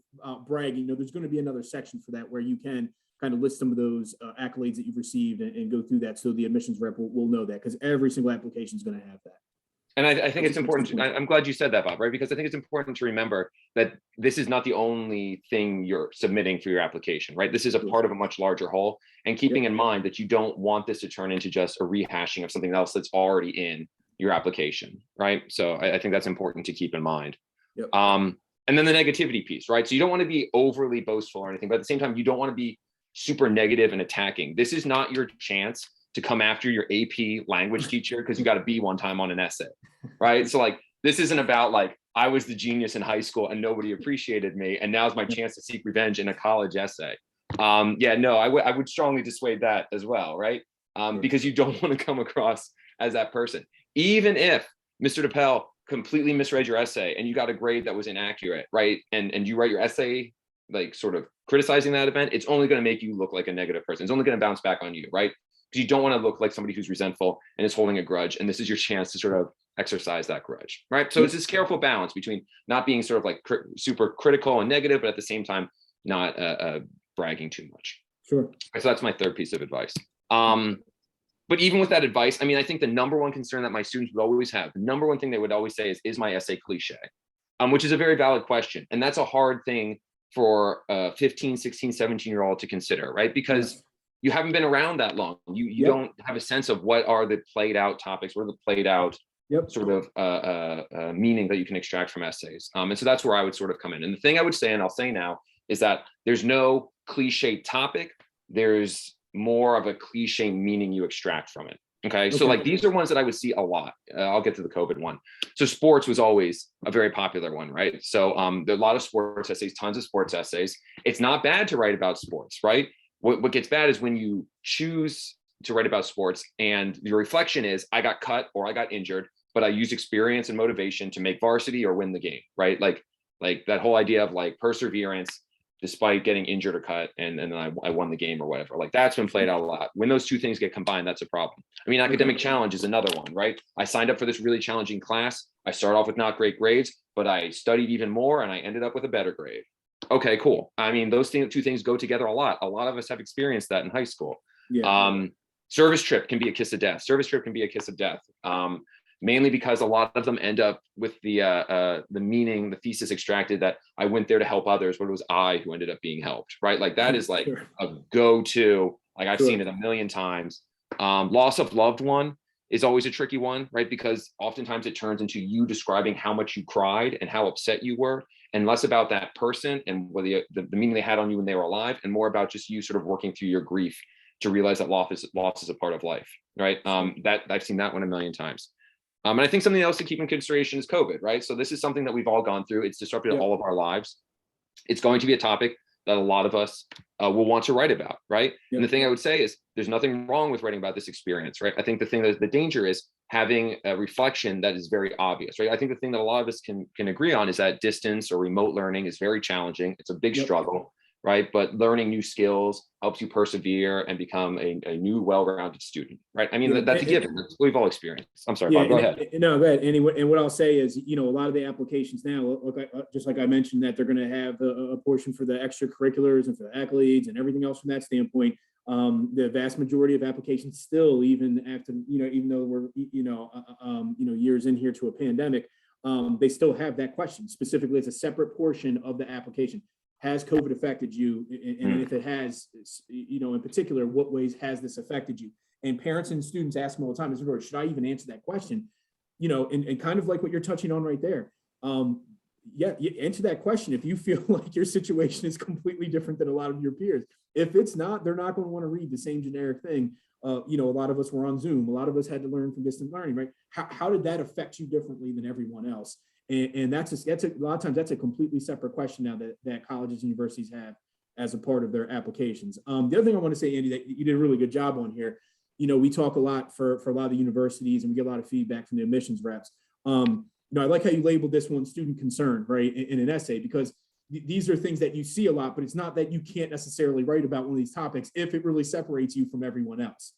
bragging, there's going to be another section for that where you can kind of list some of those accolades that you've received and go through that. So the admissions rep will know that, because every single application is going to have that. And I think it's important. I'm glad you said that, Bob, right? Because I think it's important to remember that this is not the only thing you're submitting for your application, right? This is a part of a much larger whole, and keeping in mind that you don't want this to turn into just a rehashing of something else that's already in your application, right? So I think that's important to keep in mind. Yep. And then the negativity piece, right? So you don't want to be overly boastful or anything, but at the same time, you don't want to be super negative and attacking. This is not your chance to come after your AP language teacher because you got a B one time on an essay, right? So like, this isn't about like, I was the genius in high school and nobody appreciated me, and now's my chance to seek revenge in a college essay. Yeah, no, I would strongly dissuade that as well, right? Because you don't want to come across as that person. Even if Mr. DePel completely misread your essay and you got a grade that was inaccurate, right? And you write your essay like sort of criticizing that event, it's only going to make you look like a negative person. It's only going to bounce back on you, right? Because you don't want to look like somebody who's resentful and is holding a grudge. And this is your chance to sort of exercise that grudge, right? So it's this careful balance between not being sort of like super critical and negative, but at the same time, not bragging too much. Sure. So that's my third piece of advice. But even with that advice, I mean, I think the number one concern that my students would always have, the number one thing they would always say is my essay cliche? Which is a very valid question. And that's a hard thing for a 15, 16, 17-year-old to consider, right? Because you haven't been around that long. You don't have a sense of what are the played out topics, what are the played out sort of meaning that you can extract from essays. And so that's where I would sort of come in. And the thing I would say, and I'll say now, is that there's no cliche topic. There's more of a cliche meaning you extract from it. Okay. So like, these are ones that I would see a lot. I'll get to the COVID one. So sports was always a very popular one, right? So there are a lot of sports essays, tons of sports essays. It's not bad to write about sports, right? What gets bad is when you choose to write about sports and your reflection is, I got cut or I got injured, but I used experience and motivation to make varsity or win the game, right? Like that whole idea of like perseverance despite getting injured or cut, and then I won the game or whatever. Like that's been played out a lot. When those two things get combined, that's a problem. I mean, academic challenge is another one, right? I signed up for this really challenging class. I started off with not great grades, but I studied even more and I ended up with a better grade. Okay, cool. I mean, those two things go together a lot. A lot of us have experienced that in high school. Service trip can be a kiss of death. Service trip can be a kiss of death. Mainly because a lot of them end up with the meaning, the thesis extracted that I went there to help others, but it was I who ended up being helped, right? Like that is like a go-to, like I've seen it a million times. Loss of loved one is always a tricky one, right? Because oftentimes it turns into you describing how much you cried and how upset you were, and less about that person and what the meaning they had on you when they were alive, and more about just you sort of working through your grief to realize that loss is a part of life, right? That I've seen that one a million times. And I think something else to keep in consideration is COVID, right? So this is something that we've all gone through. It's disrupted all of our lives. It's going to be a topic that a lot of us will want to write about, right? And the thing I would say is there's nothing wrong with writing about this experience, right? I think the thing that the danger is having a reflection that is very obvious, right? I think the thing that a lot of us can agree on is that distance or remote learning is very challenging. It's a big struggle, right? But learning new skills helps you persevere and become a new, well-rounded student, right? I mean, that's a given. That's what we've all experienced. I'm sorry, Bob, go ahead. No, go ahead. And what I'll say is, a lot of the applications now, look, just like I mentioned, that they're going to have a portion for the extracurriculars and for the accolades and everything else from that standpoint. The vast majority of applications still, even after, even though we're, years in here to a pandemic, they still have that question specifically as a separate portion of the application. Has COVID affected you? And if it has, in particular, what ways has this affected you? And parents and students ask them all the time, should I even answer that question? And kind of like what you're touching on right there. You answer that question if you feel like your situation is completely different than a lot of your peers. If it's not, they're not going to want to read the same generic thing. A lot of us were on Zoom. A lot of us had to learn from distant learning, right? How did that affect you differently than everyone else? And that's a lot of times that's a completely separate question now that colleges and universities have as a part of their applications. The other thing I want to say, Andy, that you did a really good job on here. We talk a lot for a lot of the universities, and we get a lot of feedback from the admissions reps. I like how you labeled this one student concern, right, in an essay, because these are things that you see a lot, but it's not that you can't necessarily write about one of these topics if it really separates you from everyone else.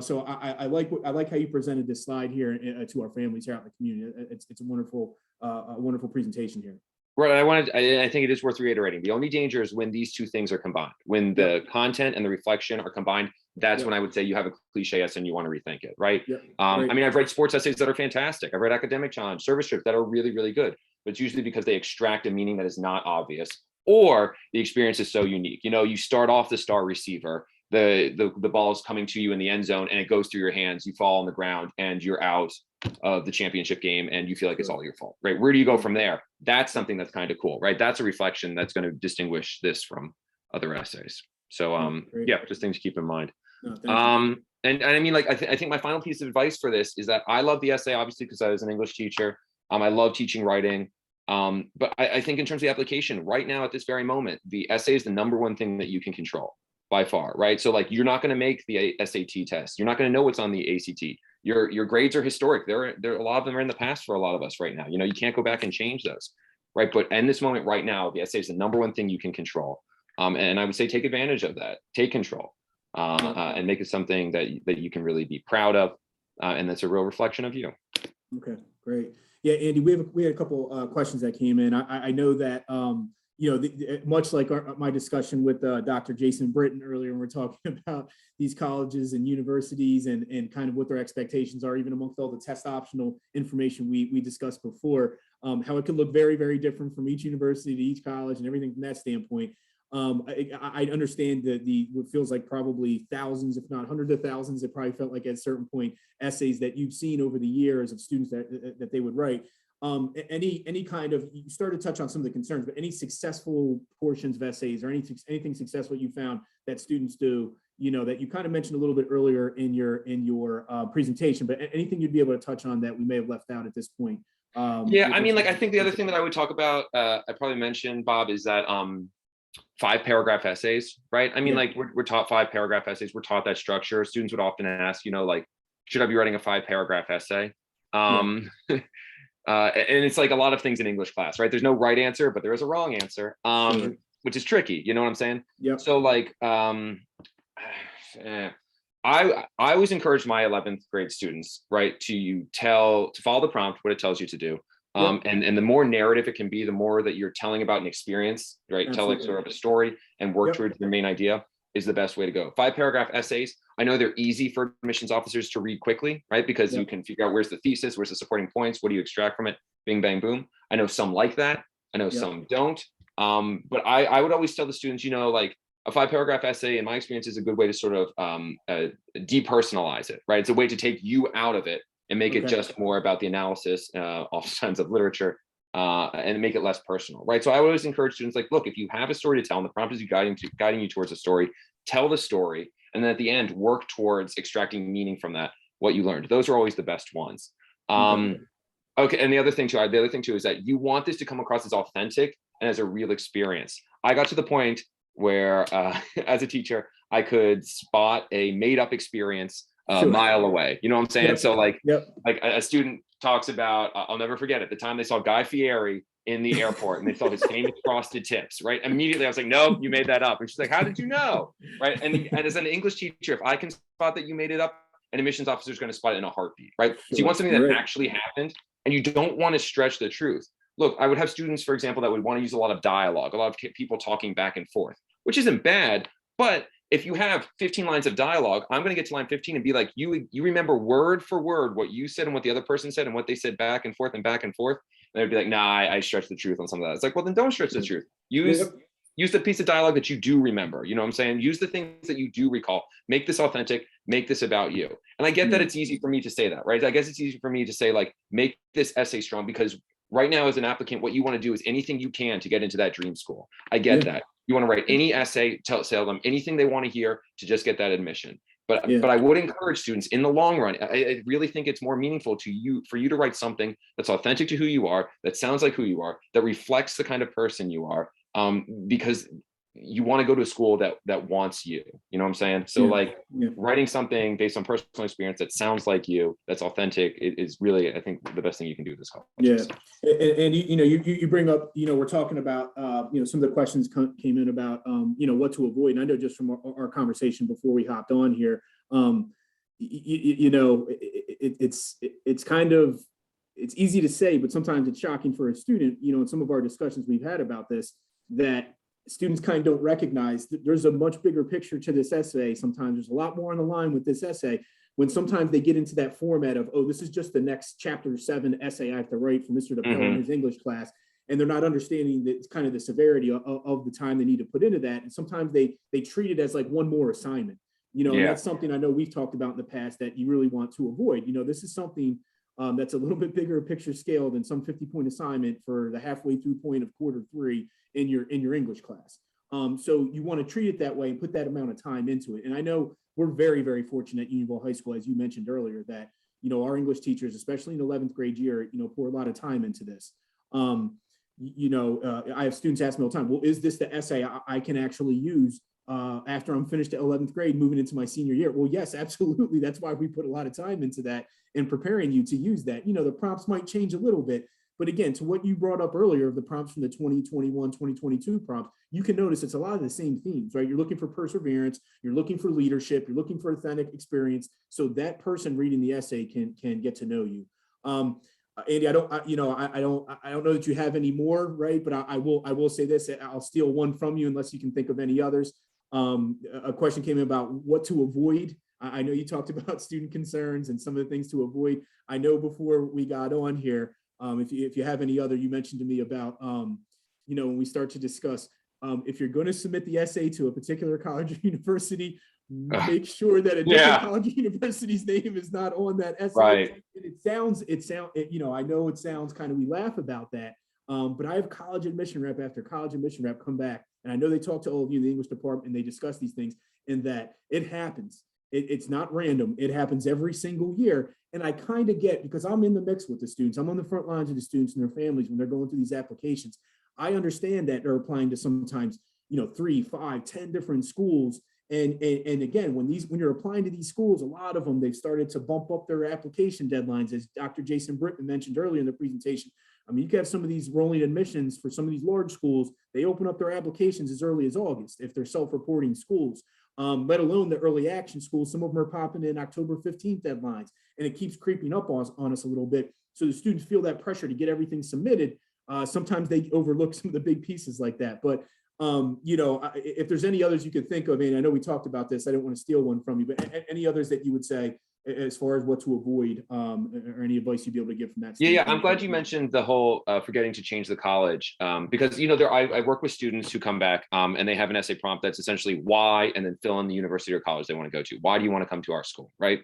So I like how you presented this slide here to our families here out in the community. It's a wonderful presentation here. Right. I think it is worth reiterating. The only danger is when these two things are combined. When the content and the reflection are combined, that's when I would say you have a cliche essay and you want to rethink it, right? I mean, I've read sports essays that are fantastic. I've read academic challenge, service trips that are really, really good. But it's usually because they extract a meaning that is not obvious, or the experience is so unique. You start off the star receiver, the ball is coming to you in the end zone and it goes through your hands, you fall on the ground and you're out of the championship game and you feel like it's all your fault, right? Where do you go from there? That's something that's kind of cool, right? That's a reflection that's going to distinguish this from other essays. So Great. yeah, just things to keep in mind. No, thank you. And I mean, like, I think my final piece of advice for this is that I love the essay, obviously, because I was an English teacher. I love teaching writing. But I think in terms of the application right now at this very moment, the essay is the #1 thing that you can control by far, right? So like, you're not going to make the SAT test. You're not going to know what's on the ACT. Your grades are historic. There a lot of them are in the past for a lot of us right now. You know, you can't go back and change those, right? But in this moment right now, the essay is the #1 thing you can control. And I would say take advantage of that, take control, and make it something that you can really be proud of, and that's a real reflection of you. Okay, great. Yeah, Andy, we had a couple questions that came in. I know that you know, much like my discussion with Dr. Jason Britton earlier, when we're talking about these colleges and universities and kind of what their expectations are, even amongst all the test optional information we discussed before, how it can look very, very different from each university to each college and everything from that standpoint. I understand that what feels like probably thousands, if not hundreds of thousands, it probably felt like at a certain point, essays that you've seen over the years of students that they would write. Any kind of, you started to touch on some of the concerns, but any successful portions of essays or anything successful you found that students do, you know, that you kind of mentioned a little bit earlier in your presentation, but anything you'd be able to touch on that we may have left out at this point? Yeah, I mean, like, I think the other thing that I would talk about, I probably mentioned, Bob, is that 5-paragraph essays, right? I mean, like, we're taught 5-paragraph essays. We're taught that structure. Students would often ask, you know, like, should I be writing a 5-paragraph essay? And it's like a lot of things in English class, right? There's no right answer, but there is a wrong answer, which is tricky. You know what I'm saying? Yeah. So like, I always encourage my 11th grade students, right, to follow the prompt, what it tells you to do. And the more narrative it can be, the more that you're telling about an experience, right? Absolutely. Tell like sort of a story and work towards your main idea is the best way to go. 5-paragraph essays, I know they're easy for admissions officers to read quickly, right? Because you can figure out where's the thesis, where's the supporting points, what do you extract from it, bing, bang, boom. I know some like that. I know some don't. But I would always tell the students, you know, like, a 5-paragraph essay, in my experience, is a good way to sort of depersonalize it, right? It's a way to take you out of it and make it just more about the analysis, oftentimes of literature, and make it less personal, right? So I always encourage students, like, look, if you have a story to tell and the prompt is guiding you towards a story, tell the story, and then at the end, work towards extracting meaning from that, what you learned. Those are always the best ones. Okay, and the other thing too is that you want this to come across as authentic and as a real experience. I got to the point where, as a teacher, I could spot a made-up experience a mile away. You know what I'm saying? So like a student talks about, I'll never forget it, the time they saw Guy Fieri in the airport and they saw his famous frosted tips, right? Immediately I was like, no, you made that up. And she's like, how did you know? Right? And as an English teacher, if I can spot that you made it up, an admissions officer is going to spot it in a heartbeat, right? So you want something that actually happened, and you don't want to stretch the truth. Look, I would have students, for example, that would want to use a lot of dialogue, a lot of people talking back and forth, which isn't bad. But if you have 15 lines of dialogue, I'm going to get to line 15 and be like, you remember word for word what you said and what the other person said and what they said back and forth and back and forth. And they'd be like, nah, I stretched the truth on some of that. It's like, well, then don't stretch the truth. Use the piece of dialogue that you do remember. You know what I'm saying? Use the things that you do recall. Make this authentic. Make this about you. And I get that it's easy for me to say that, right? I guess it's easy for me to say, like, make this essay strong, because right now as an applicant, what you want to do is anything you can to get into that dream school. I get that. You want to write any essay, tell them anything they want to hear to just get that admission. But I would encourage students in the long run, I really think it's more meaningful for you to write something that's authentic to who you are, that sounds like who you are, that reflects the kind of person you are, because you want to go to a school that wants you. You know what I'm saying? So writing something based on personal experience that sounds like you, that's authentic, is really, I think, the best thing you can do with this college. And you bring up, we're talking about, some of the questions came in about, what to avoid. And I know just from our conversation before we hopped on here, it's kind of, it's easy to say, but sometimes it's shocking for a student, in some of our discussions we've had about this, that students kind of don't recognize that there's a much bigger picture to this essay. Sometimes there's a lot more on the line with this essay, when sometimes they get into that format of, oh, this is just the next chapter 7 essay I have to write for Mr. DePell in his English class. And they're not understanding the kind of the severity of the time they need to put into that. And sometimes they treat it as like one more assignment, and that's something I know we've talked about in the past that you really want to avoid. This is something That's a little bit bigger a picture scale than some 50-point assignment for the halfway through point of quarter 3 in your English class. So you want to treat it that way and put that amount of time into it. And I know we're very, very fortunate at Unionville High School, as you mentioned earlier, that, you know, our English teachers, especially in the 11th grade year, you know, pour a lot of time into this. I have students ask me all the time, well, is this the essay I can actually use after I'm finished at 11th grade, moving into my senior year? Well, yes, absolutely. That's why we put a lot of time into that and preparing you to use that. You know, the prompts might change a little bit, but again, to what you brought up earlier of the prompts from the 2021, 2022 prompts, you can notice it's a lot of the same themes, right? You're looking for perseverance, you're looking for leadership, you're looking for authentic experience, so that person reading the essay can get to know you. Andy, I don't know that you have any more, right? But I will say this, I'll steal one from you unless you can think of any others. A question came in about what to avoid. I know you talked about student concerns and some of the things to avoid. I know before we got on here, if you have any other, you mentioned to me about, when we start to discuss, if you're going to submit the essay to a particular college or university, make sure that a different college or university's name is not on that essay. Right. I know it sounds kind of, we laugh about that, but I have college admission rep after college admission rep come back, and I know they talk to all of you in the English department and they discuss these things, and that it happens. It's not random. It happens every single year. And I kind of get, because I'm in the mix with the students, I'm on the front lines of the students and their families when they're going through these applications. I understand that they're applying to sometimes, 3, 5, 10 different schools. And again, when you're applying to these schools, a lot of them, they've started to bump up their application deadlines, as Dr. Jason Britton mentioned earlier in the presentation. I mean, you can have some of these rolling admissions for some of these large schools. They open up their applications as early as August if they're self-reporting schools. Let alone the early action schools. Some of them are popping in October 15th deadlines, and it keeps creeping up on us a little bit. So the students feel that pressure to get everything submitted. Sometimes they overlook some of the big pieces like that. But, if there's any others you could think of, and I know we talked about this, I didn't want to steal one from you, but any others that you would say as far as what to avoid, or any advice you'd be able to give from that? Yeah, I'm glad you mentioned the whole forgetting to change the college, because I work with students who come back and they have an essay prompt that's essentially why, and then fill in the university or college they want to go to. Why do you want to come to our school, right?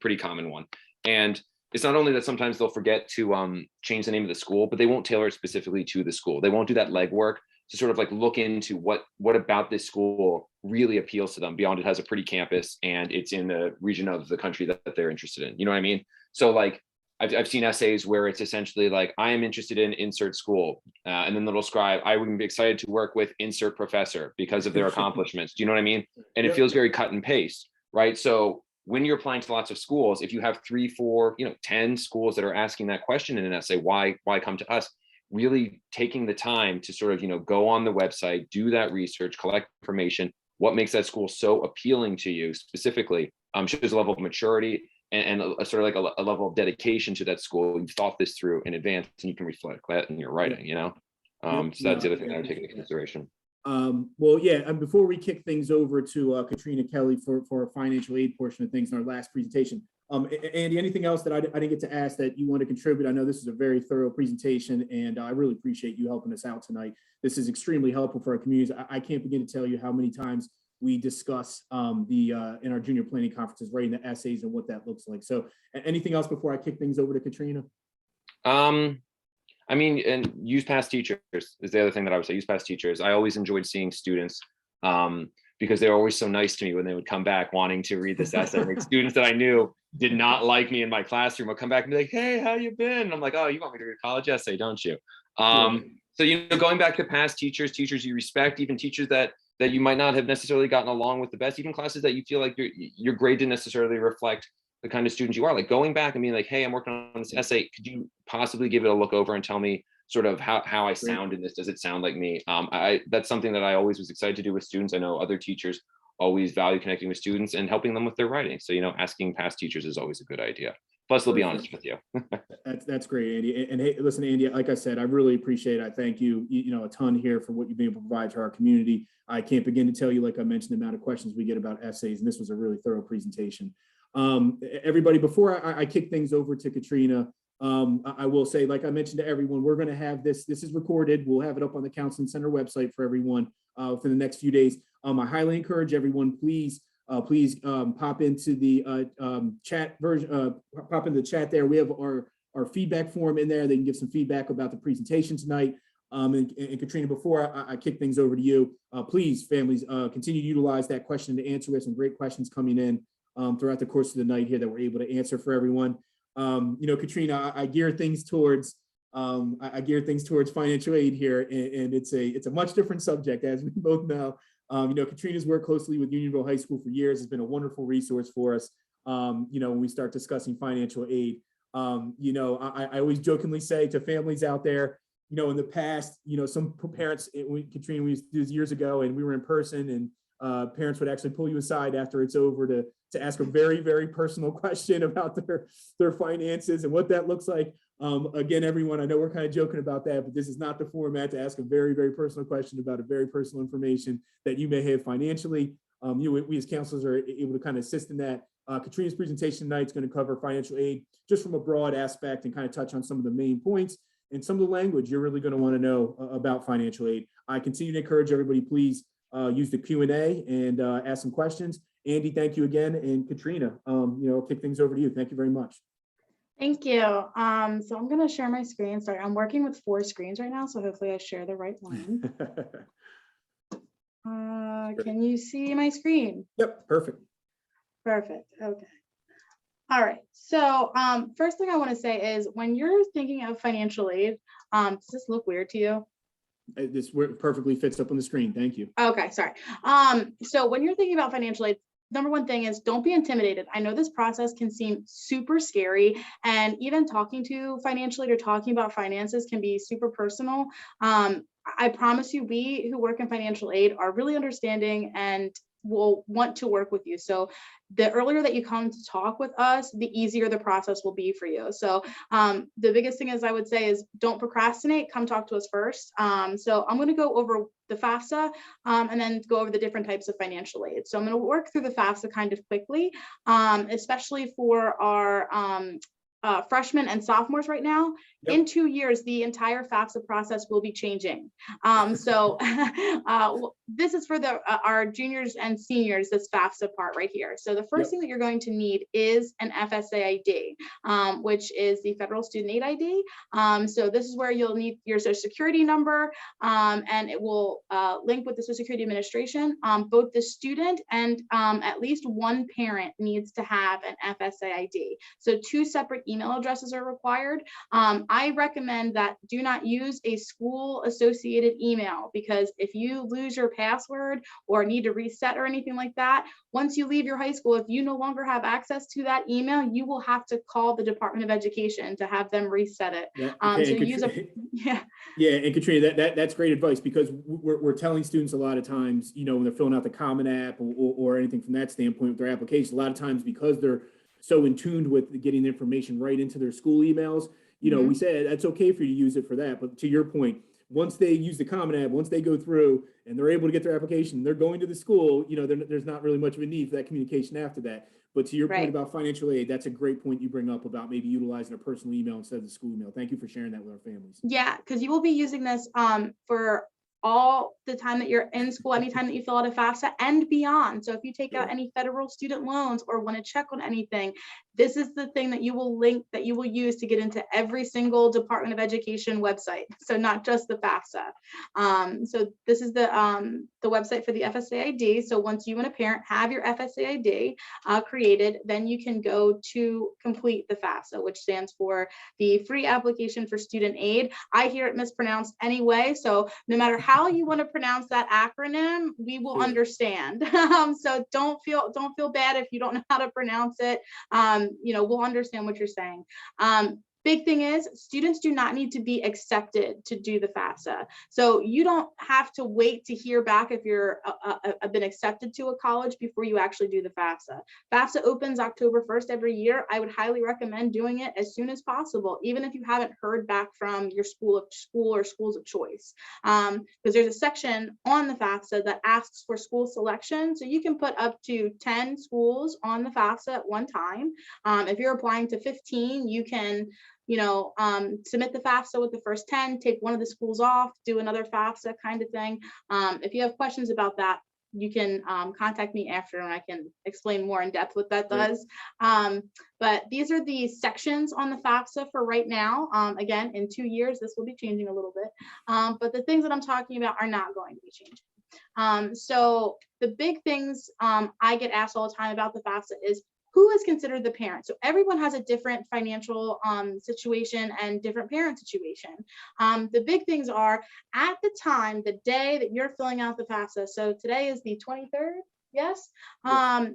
Pretty common one. And it's not only that sometimes they'll forget to change the name of the school, but they won't tailor it specifically to the school. They won't do that legwork to sort of like look into what about this school really appeals to them beyond it has a pretty campus and it's in the region of the country that they're interested in. You know what I mean? So like I've seen essays where it's essentially like, I am interested in insert school, and then they'll describe, I would be excited to work with insert professor because of their accomplishments. Do you know what I mean? And it feels very cut and paste, right? So when you're applying to lots of schools, if you have 3, 4, 10 schools that are asking that question in an essay, why come to us? Really taking the time to sort of, go on the website, do that research, collect information, what makes that school so appealing to you specifically, shows a level of maturity and a sort of like a level of dedication to that school. You've thought this through in advance and you can reflect that in your writing, So that's the other thing that I would take into consideration. Well, yeah, and before we kick things over to Katrina Kelly for our financial aid portion of things in our last presentation, Andy, anything else that I didn't get to ask that you want to contribute? I know this is a very thorough presentation, and I really appreciate you helping us out tonight. This is extremely helpful for our communities. I can't begin to tell you how many times we discuss in our junior planning conferences, writing the essays and what that looks like. So anything else before I kick things over to Katrina? And use past teachers is the other thing that I would say. Use past teachers. I always enjoyed seeing students because they were always so nice to me when they would come back wanting to read this essay. Like students that I knew did not like me in my classroom would come back and be like, "Hey, how you been?" And I'm like, "Oh, you want me to read a college essay, don't you?" So going back to past teachers you respect, even teachers that you might not have necessarily gotten along with the best, even classes that you feel like your grade didn't necessarily reflect the kind of students you are, like going back and being like, "Hey, I'm working on this essay. Could you possibly give it a look over and tell me sort of how I sound in this? Does it sound like me?" That's something that I always was excited to do with students. I know other teachers always value connecting with students and helping them with their writing. So, asking past teachers is always a good idea. Plus, they'll be honest with you. That's great, Andy. And hey, listen, Andy, like I said, I really appreciate it. I thank you, a ton here for what you've been able to provide to our community. I can't begin to tell you, like I mentioned, the amount of questions we get about essays, and this was a really thorough presentation. Everybody, before I kick things over to Katrina, I will say, like I mentioned to everyone, we're going to have this is recorded. We'll have it up on the Counseling Center website for everyone within the next few days. I highly encourage everyone, please please pop into the chat version, pop into the chat there. We have our feedback form in there. They can give some feedback about the presentation tonight. And Katrina, before I kick things over to you, please, families, continue to utilize that question to answer. We have some great questions coming in throughout the course of the night here that we're able to answer for everyone. Katrina, I gear things towards financial aid here, and it's a much different subject, as we both know. Katrina's worked closely with Unionville High School for years. Has been a wonderful resource for us. When we start discussing financial aid, I always jokingly say to families out there, in the past, some parents, Katrina, we used to do this years ago, and we were in person, and parents would actually pull you aside after it's over to ask a very, very personal question about their finances and what that looks like. Again, everyone, I know we're kind of joking about that, but this is not the format to ask a very, very personal question about a very personal information that you may have financially. We as counselors are able to kind of assist in that. Katrina's presentation tonight is going to cover financial aid just from a broad aspect and kind of touch on some of the main points and some of the language you're really going to want to know about financial aid. I continue to encourage everybody, please use the Q&A and ask some questions. Andy, thank you again. And Katrina, I'll kick things over to you. Thank you very much. Thank you. So I'm going to share my screen. Sorry, I'm working with 4 screens right now, so hopefully I share the right one. Can you see my screen? Yep, perfect. Perfect. Okay. All right. So first thing I want to say is when you're thinking of financial aid, does this look weird to you? This perfectly fits up on the screen. Thank you. Okay, sorry. So when you're thinking about financial aid, number one thing is don't be intimidated. I know this process can seem super scary, and even talking to financial aid or talking about finances can be super personal. I promise you, we who work in financial aid are really understanding and will want to work with you. So the earlier that you come to talk with us, the easier the process will be for you. So the biggest thing is I would say is don't procrastinate, come talk to us first. So I'm going to go over the FAFSA and then go over the different types of financial aid. So I'm going to work through the FAFSA kind of quickly, especially for our freshmen and sophomores right now. Yep. In 2 years, the entire FAFSA process will be changing. This is for our juniors and seniors, this FAFSA part right here. So the first thing that you're going to need is an FSA ID, which is the Federal Student Aid ID. So this is where you'll need your Social Security number, and it will link with the Social Security Administration. Both the student and at least one parent needs to have an FSA ID. So 2 separate email addresses are required. I recommend that do not use a school associated email, because if you lose your password or need to reset or anything like that, once you leave your high school, if you no longer have access to that email, you will have to call the Department of Education to have them reset it. And Katrina, that's great advice, because we're telling students a lot of times, when they're filling out the Common App or anything from that standpoint with their application, a lot of times because they're so in tune with getting the information right into their school emails, we say that's okay for you to use it for that. But to your point, once they use the Common App, once they go through and they're able to get their application, they're going to the school, there's not really much of a need for that communication after that. But to your point about financial aid, that's a great point you bring up about maybe utilizing a personal email instead of the school email. Thank you for sharing that with our families. Yeah, because you will be using this for all the time that you're in school, anytime that you fill out a FAFSA and beyond. So if you take out any federal student loans or want to check on anything, this is the thing that you will link, that you will use to get into every single Department of Education website. So not just the FAFSA. So this is the website for the FSA ID. So once you and a parent have your FSA ID created, then you can go to complete the FAFSA, which stands for the Free Application for Student Aid. I hear it mispronounced anyway, so no matter how you want to pronounce that acronym, we will understand. So don't feel bad if you don't know how to pronounce it. We'll understand what you're saying. Big thing is students do not need to be accepted to do the FAFSA. So you don't have to wait to hear back if you're been accepted to a college before you actually do the FAFSA. FAFSA opens October 1st every year. I would highly recommend doing it as soon as possible, even if you haven't heard back from your school or schools of choice. Because there's a section on the FAFSA that asks for school selection. So you can put up to 10 schools on the FAFSA at one time. If you're applying to 15, you can submit the FAFSA with the first 10, take one of the schools off, do another FAFSA kind of thing. If you have questions about that, you can contact me after and I can explain more in depth what that Great. does. But these are the sections on the FAFSA for right now. Again, in 2 years, this will be changing a little bit. But the things that I'm talking about are not going to be changing. So the big things I get asked all the time about the FAFSA is, who is considered the parent? So everyone has a different financial situation and different parent situation. The big things are, at the time, the day that you're filling out the FAFSA. So today is the 23rd, yes? As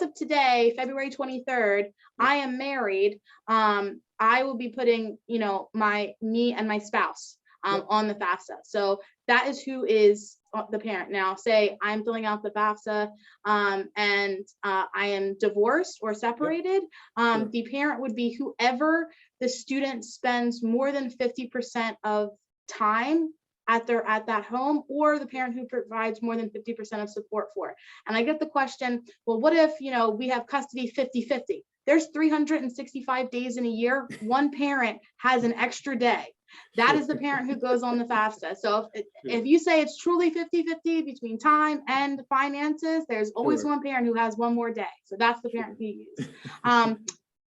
of today, February 23rd, I am married, I will be putting, me and my spouse on the FAFSA. So that is who is the parent. Now, say I'm filling out the FAFSA and I am divorced or separated, the parent would be whoever the student spends more than 50% of time at that home, or the parent who provides more than 50% of support for. And I get the question, well, what if, we have custody 50-50? There's 365 days in a year. One parent has an extra day. That is the parent who goes on the FAFSA. So if you say it's truly 50-50 between time and finances, there's always one parent who has one more day. So that's the parent we use.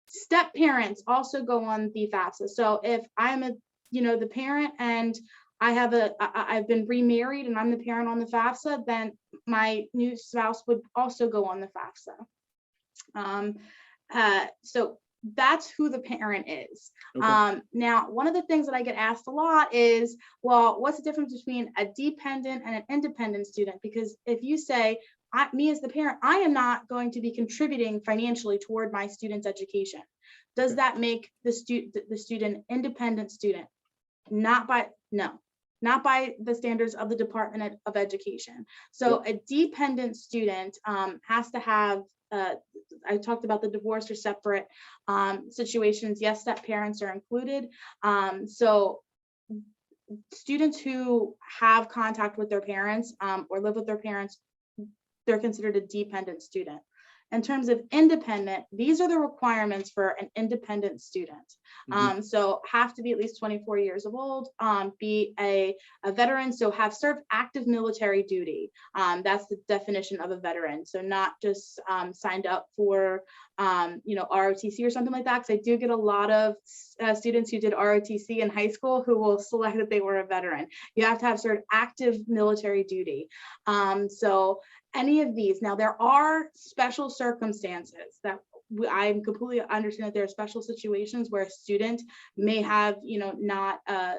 Step parents also go on the FAFSA. So if I'm the parent and I've been remarried and I'm the parent on the FAFSA, then my new spouse would also go on the FAFSA. So that's who the parent is. Okay. Now, one of the things that I get asked a lot is, well, what's the difference between a dependent and an independent student? Because if you say, me as the parent, I am not going to be contributing financially toward my student's education, does that make the student independent student? Not by the standards of the Department of Education. So a dependent student has to have, I talked about the divorce or separate situations. Yes, step parents are included. So students who have contact with their parents or live with their parents, they're considered a dependent student. In terms of independent, these are the requirements for an independent student. So have to be at least 24 years old, be a veteran, so have served active military duty. That's the definition of a veteran. So not just signed up for ROTC or something like that, because I do get a lot of students who did ROTC in high school who will select that they were a veteran. You have to have served active military duty. So any of these. Now, there are special circumstances that I completely understand that there are special situations where a student may have, not a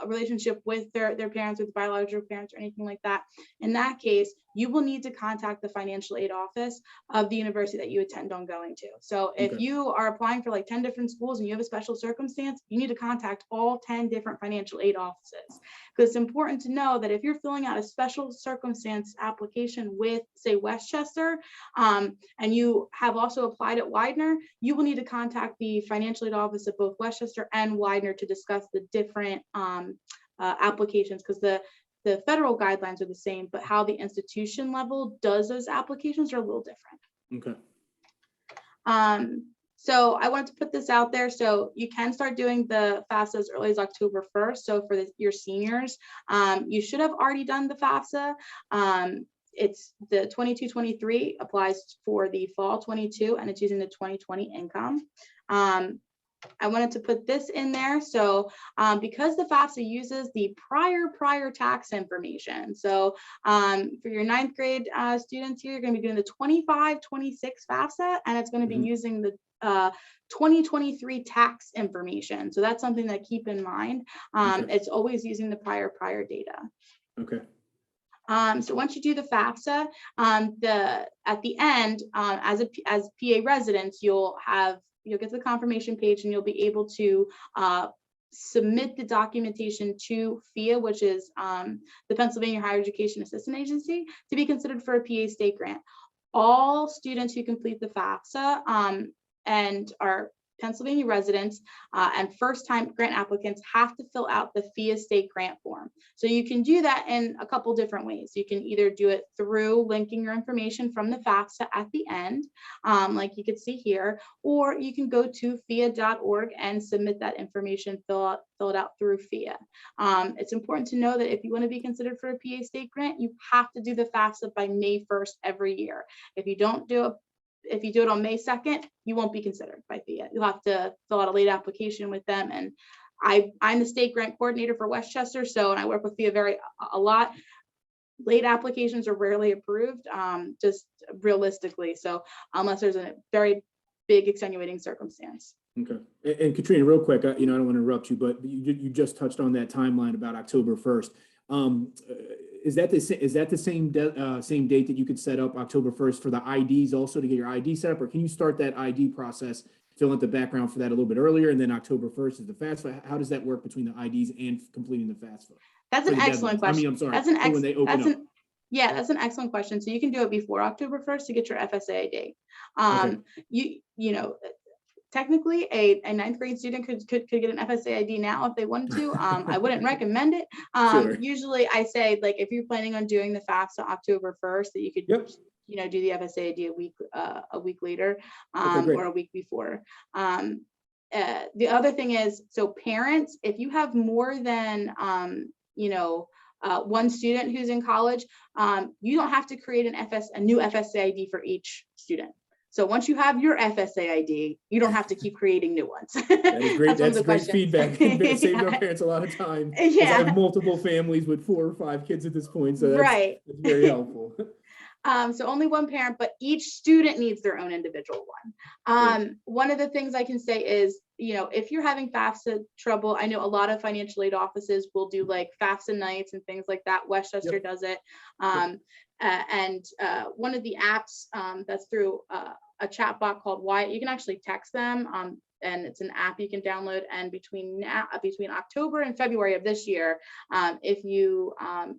relationship with their parents, with biological parents or anything like that. In that case, you will need to contact the financial aid office of the university that you intend on going to. So if you are applying for like 10 different schools and you have a special circumstance, you need to contact all 10 different financial aid offices. Because it's important to know that if you're filling out a special circumstance application with, say, Westchester, and you have also applied at Widener, you will need to contact the financial aid office of both Westchester and Widener to discuss the different applications, because the federal guidelines are the same, but how the institution level does those applications are a little different. Okay. So I wanted to put this out there. So you can start doing the FAFSA as early as October 1st. So for your seniors, you should have already done the FAFSA. It's the 22-23 applies for the fall 22, and it's using the 2020 income. I wanted to put this in there. So because the FAFSA uses the prior tax information. So for your 9th grade students here, you're going to be doing the 25-26 FAFSA, and it's going to be using the 2023 tax information. So that's something to keep in mind. It's always using the prior data. Okay. So once you do the FAFSA, at the end, as PA residents, you'll get to the confirmation page and you'll be able to submit the documentation to FIA, which is the Pennsylvania Higher Education Assistance Agency, to be considered for a PA state grant. All students who complete the FAFSA and are Pennsylvania residents and first-time grant applicants have to fill out the FIA state grant form. So you can do that in a couple different ways. You can either do it through linking your information from the FAFSA at the end, like you could see here, or you can go to FIA.org and submit that information, fill it out through FIA. It's important to know that if you want to be considered for a PA state grant, you have to do the FAFSA by May 1st every year. If you do it on May 2nd, you won't be considered by FIA. You'll have to fill out a late application with them. And I'm the state grant coordinator for Westchester, and I work with FIA a lot. Late applications are rarely approved, just realistically. So unless there's a very big extenuating circumstance. Okay. And Katrina, real quick, I don't want to interrupt you, but you just touched on that timeline about October 1st. Is that the same date that you could set up October 1st for the IDs also to get your ID set up, or can you start that ID process, fill out the background for that a little bit earlier, and then October 1st is the FAFSA? How does that work between the IDs and completing the FAFSA? That's an excellent question. I'm sorry. That's when they open up. Yeah, that's an excellent question. So you can do it before October 1st to get your FSA ID. You know, technically a 9th grade student could get an FSA ID now if they wanted to. I wouldn't recommend it. Sure. Usually I say, like, if you're planning on doing the FAFSA October 1st, that you could, you know, do the FSA ID a week later, or a week before. The other thing is, so parents, if you have more than, one student who's in college, you don't have to create a new FSA ID for each student. So once you have your FSA ID, you don't have to keep creating new ones. That is great. That's great feedback. It saved our Yeah. parents a lot of time. Yeah. I have multiple families with 4 or 5 kids at this point, so that's very helpful. So only one parent, but each student needs their own individual one. One of the things I can say is, you know, if you're having FAFSA trouble, I know a lot of financial aid offices will do like FAFSA nights and things like that. Westchester does it. And one of the apps that's through a chat bot called Wyatt, you can actually text them, and it's an app you can download. And between October and February of this year, if you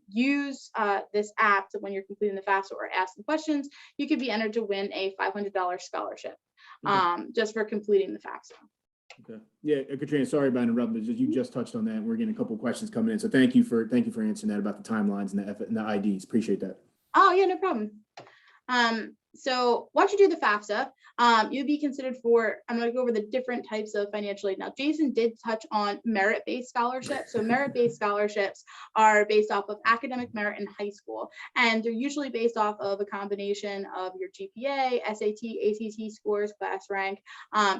use this app when you're completing the FAFSA or asking questions, you could be entered to win a $500 scholarship just for completing the FAFSA. Okay. Yeah, Katrina, sorry about interrupting, but you just touched on that. We're getting a couple of questions coming in, so thank you for answering that about the timelines and the IDs. Appreciate that. Oh yeah, no problem. So once you do the FAFSA, you'll be considered for, I'm going to go over the different types of financial aid. Now, Jason did touch on merit-based scholarships. So merit-based scholarships are based off of academic merit in high school, and they're usually based off of a combination of your GPA, SAT, ACT scores, class rank.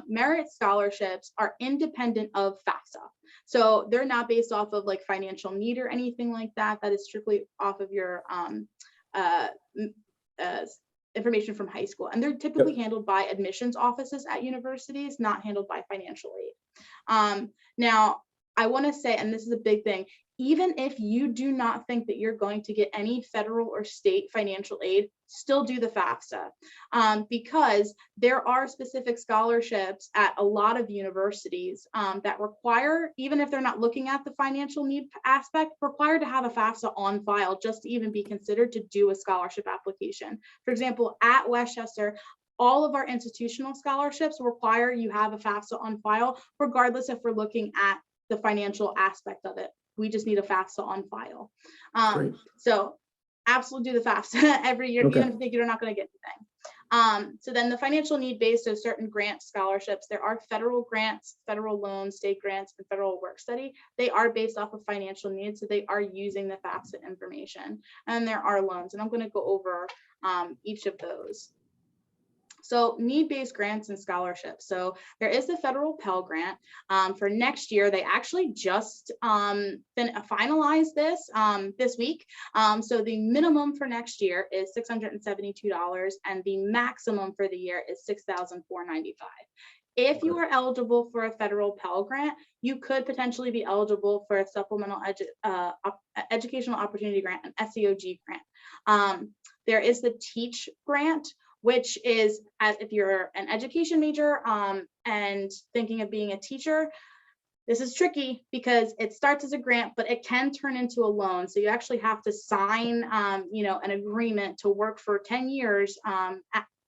Merit scholarships are independent of FAFSA. So they're not based off of like financial need or anything like that. That is strictly off of your information from high school, and they're typically handled by admissions offices at universities, not handled by financial aid. Now, I want to say, and this is a big thing, even if you do not think that you're going to get any federal or state financial aid, still do the FAFSA, because there are specific scholarships at a lot of universities that require, even if they're not looking at the financial need aspect, required to have a FAFSA on file just to even be considered to do a scholarship application. For example, at Westchester, all of our institutional scholarships require you have a FAFSA on file, regardless if we're looking at the financial aspect of it. We just need a FAFSA on file. So absolutely do the FAFSA every year, even if you think you're not going to get anything. So then the financial need based on certain grant scholarships, there are federal grants, federal loans, state grants, and federal work study. They are based off of financial needs, so they are using the FAFSA information. And there are loans, and I'm going to go over each of those. So need-based grants and scholarships. So there is the federal Pell Grant. For next year, they actually just finalized this week. So the minimum for next year is $672, and the maximum for the year is $6,495. If you are eligible for a federal Pell Grant, you could potentially be eligible for a supplemental educational opportunity grant, an SEOG grant. There is the Teach Grant, which is as if you're an education major and thinking of being a teacher. This is tricky because it starts as a grant, but it can turn into a loan. So you actually have to sign, an agreement to work for 10 years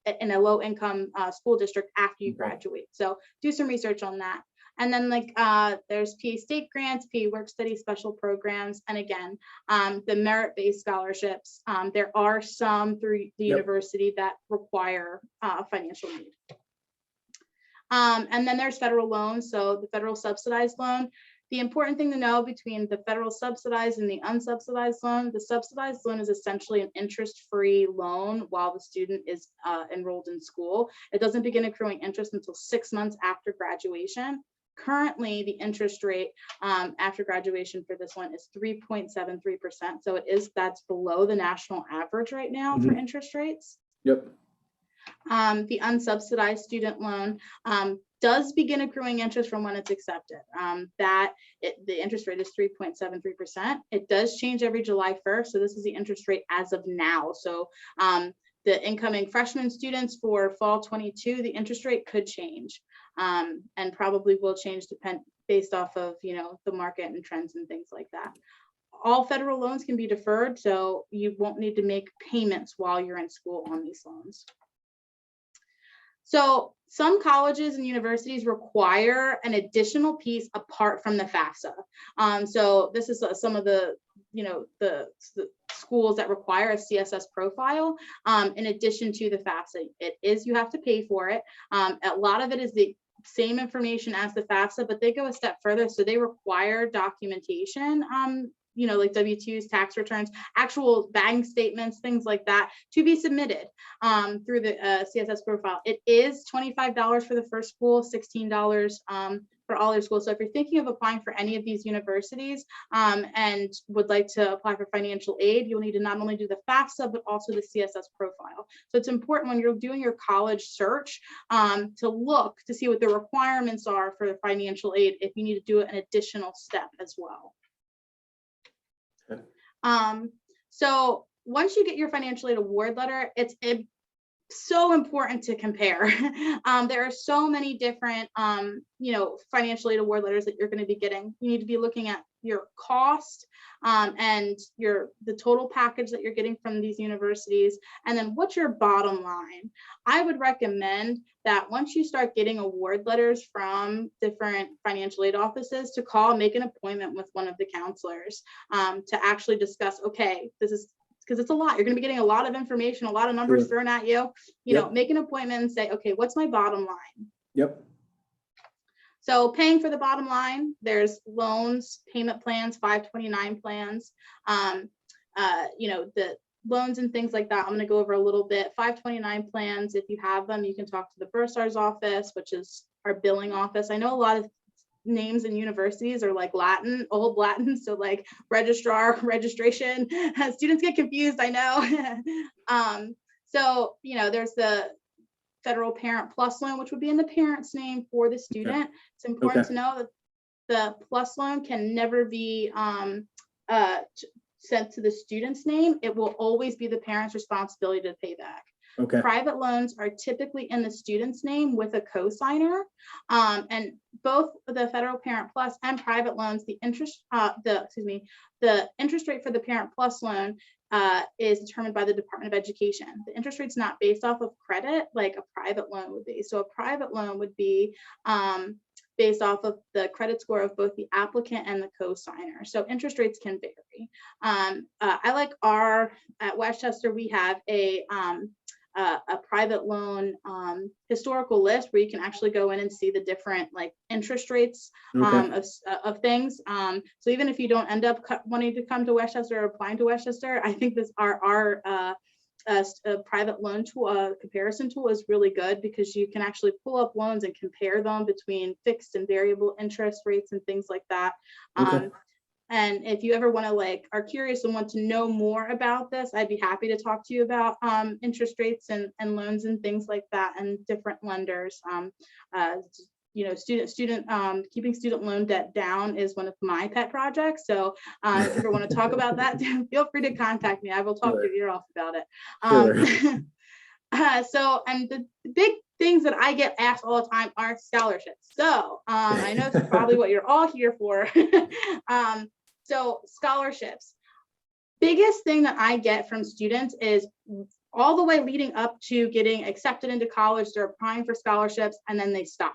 in a low income school district after you Okay. graduate. So do some research on that. And then there's PA state grants, PA work study special programs. And again, the merit-based scholarships, there are some through the university that require financial need. And then there's federal loans. So the federal subsidized loan. The important thing to know between the federal subsidized and the unsubsidized loan, the subsidized loan is essentially an interest-free loan while the student is enrolled in school. It doesn't begin accruing interest until 6 months after graduation. Currently, the interest rate after graduation for this one is 3.73%. So that's below the national average right now for interest rates. Yep. The unsubsidized student loan does begin accruing interest from when it's accepted. The interest rate is 3.73%. It does change every July 1st. So this is the interest rate as of now. So the incoming freshman students for fall 22, the interest rate could change and probably will change based off of, the market and trends and things like that. All federal loans can be deferred, so you won't need to make payments while you're in school on these loans. So some colleges and universities require an additional piece apart from the FAFSA. So this is some of the schools that require a CSS profile in addition to the FAFSA. You have to pay for it. A lot of it is the same information as the FAFSA, but they go a step further. So they require documentation, like W-2s, tax returns, actual bank statements, things like that, to be submitted through the CSS profile. It is $25 for the first school, $16 for all their schools. So if you're thinking of applying for any of these universities and would like to apply for financial aid, you'll need to not only do the FAFSA, but also the CSS profile. So it's important when you're doing your college search to look to see what the requirements are for the financial aid if you need to do an additional step as well. So once you get your financial aid award letter, it's so important to compare. There are so many different, financial aid award letters that you're going to be getting. You need to be looking at your cost and the total package that you're getting from these universities, and then what's your bottom line. I would recommend that once you start getting award letters from different financial aid offices, to make an appointment with one of the counselors to actually discuss, okay, this is, because it's a lot. You're going to be getting a lot of information, a lot of numbers thrown at you. Make an appointment and say, okay, what's my bottom line? Yep. So paying for the bottom line, there's loans, payment plans, 529 plans, the loans and things like that. I'm going to go over a little bit. 529 plans, if you have them, you can talk to the bursar's office, which is our billing office. I know a lot of names in universities are like Latin, old Latin. So like registrar, registration, students get confused, I know. There's the Federal Parent Plus loan, which would be in the parent's name for the student. It's important to know that the plus loan can never be sent to the student's name. It will always be the parent's responsibility to pay back. Private loans are typically in the student's name with a co-signer, and both the Federal Parent Plus and private loans, the interest rate for the Parent Plus loan is determined by the Department of Education. The interest rate's not based off of credit like a private loan would be. So a private loan would be based off of the credit score of both the applicant and the co-signer. So interest rates can vary. I like at Westchester, we have a private loan historical list where you can actually go in and see the different interest rates of things. So even if you don't end up wanting to come to Westchester or applying to Westchester, I think our private loan tool, comparison tool is really good, because you can actually pull up loans and compare them between fixed and variable interest rates and things like that. And if you ever want to are curious and want to know more about this, I'd be happy to talk to you about interest rates and loans and things like that, and different lenders. Keeping student loan debt down is one of my pet projects. So if you ever want to talk about that, feel free to contact me. I will talk your ear off about it. And the big things that I get asked all the time are scholarships. So I know this is probably what you're all here for. So scholarships. Biggest thing that I get from students is, all the way leading up to getting accepted into college. They're applying for scholarships and then they stop.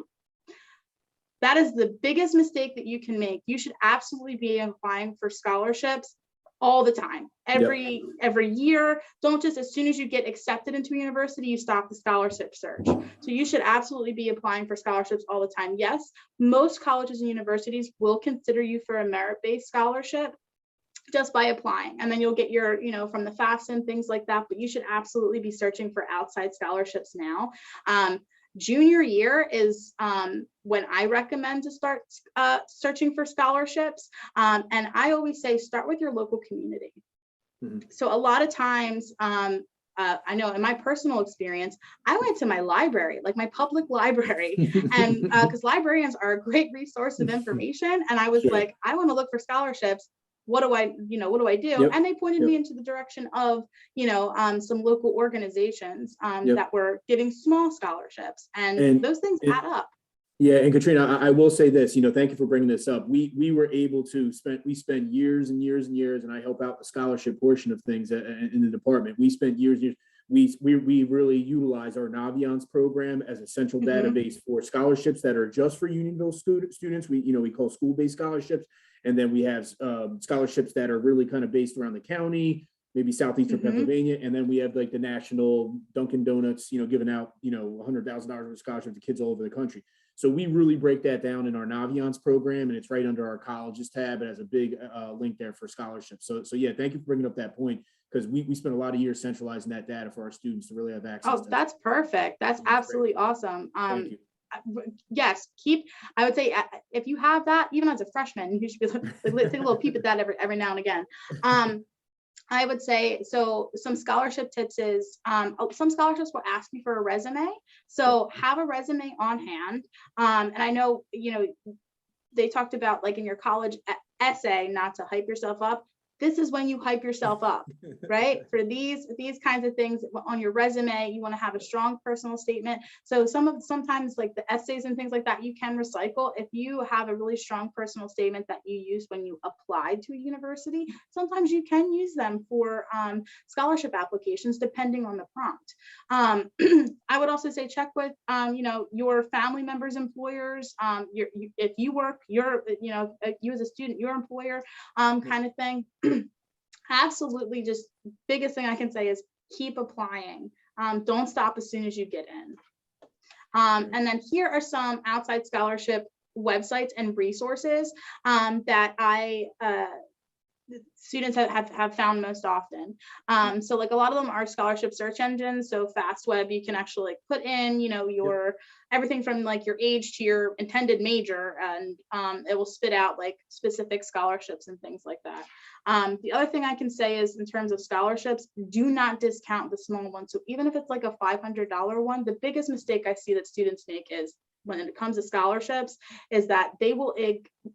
That is the biggest mistake that you can make. You should absolutely be applying for scholarships all the time, every year. Don't just, as soon as you get accepted into a university, you stop the scholarship search. So you should absolutely be applying for scholarships all the time. Yes, most colleges and universities will consider you for a merit-based scholarship just by applying, and then you'll get your, from the FAFSA and things like that, but you should absolutely be searching for outside scholarships now. Junior year is when I recommend to start searching for scholarships. And I always say, start with your local community. So a lot of times, I know in my personal experience, I went to my library, like my public library, and because librarians are a great resource of information. And I was like, I want to look for scholarships. What do I do? And they pointed me into the direction of, some local organizations that were giving small scholarships, and those things add up. Yeah, and Katrina, I will say this, thank you for bringing this up. We were able to spend years and years and years, and I help out the scholarship portion of things in the department. We spent years. We really utilize our Naviance program as a central database for scholarships that are just for Unionville students. We call school-based scholarships. And then we have scholarships that are really kind of based around the county, maybe southeastern Pennsylvania. And then we have like the national Dunkin' Donuts, giving out, $100,000 of scholarships to kids all over the country. So we really break that down in our Naviance program, and it's right under our colleges tab. It has a big link there for scholarships. So yeah, thank you for bringing up that point, because we spent a lot of years centralizing that data for our students to really have access. Oh, that's perfect. That's absolutely awesome. Thank you. Yes, I would say if you have that, even as a freshman, you should be take a little peep at that every now and again. I would say, so some scholarship tips is, some scholarships will ask you for a resume. So have a resume on hand. And I know, they talked about, like, in your college essay, not to hype yourself up. This is when you hype yourself up, right? For these kinds of things on your resume, you want to have a strong personal statement. So sometimes like the essays and things like that, you can recycle. If you have a really strong personal statement that you use when you applied to a university, sometimes you can use them for scholarship applications, depending on the prompt. I would also say check with, your family members' employers. If you work, you as a student, your employer, kind of thing. Absolutely. Just biggest thing I can say is keep applying. Don't stop as soon as you get in. And then here are some outside scholarship websites and resources that students have found most often. So like a lot of them are scholarship search engines. So FastWeb, you can actually put in, your everything from like your age to your intended major, and it will spit out like specific scholarships and things like that. The other thing I can say is, in terms of scholarships, do not discount the small ones. So even if it's like a $500 one, the biggest mistake I see that students make is, when it comes to scholarships, is that they will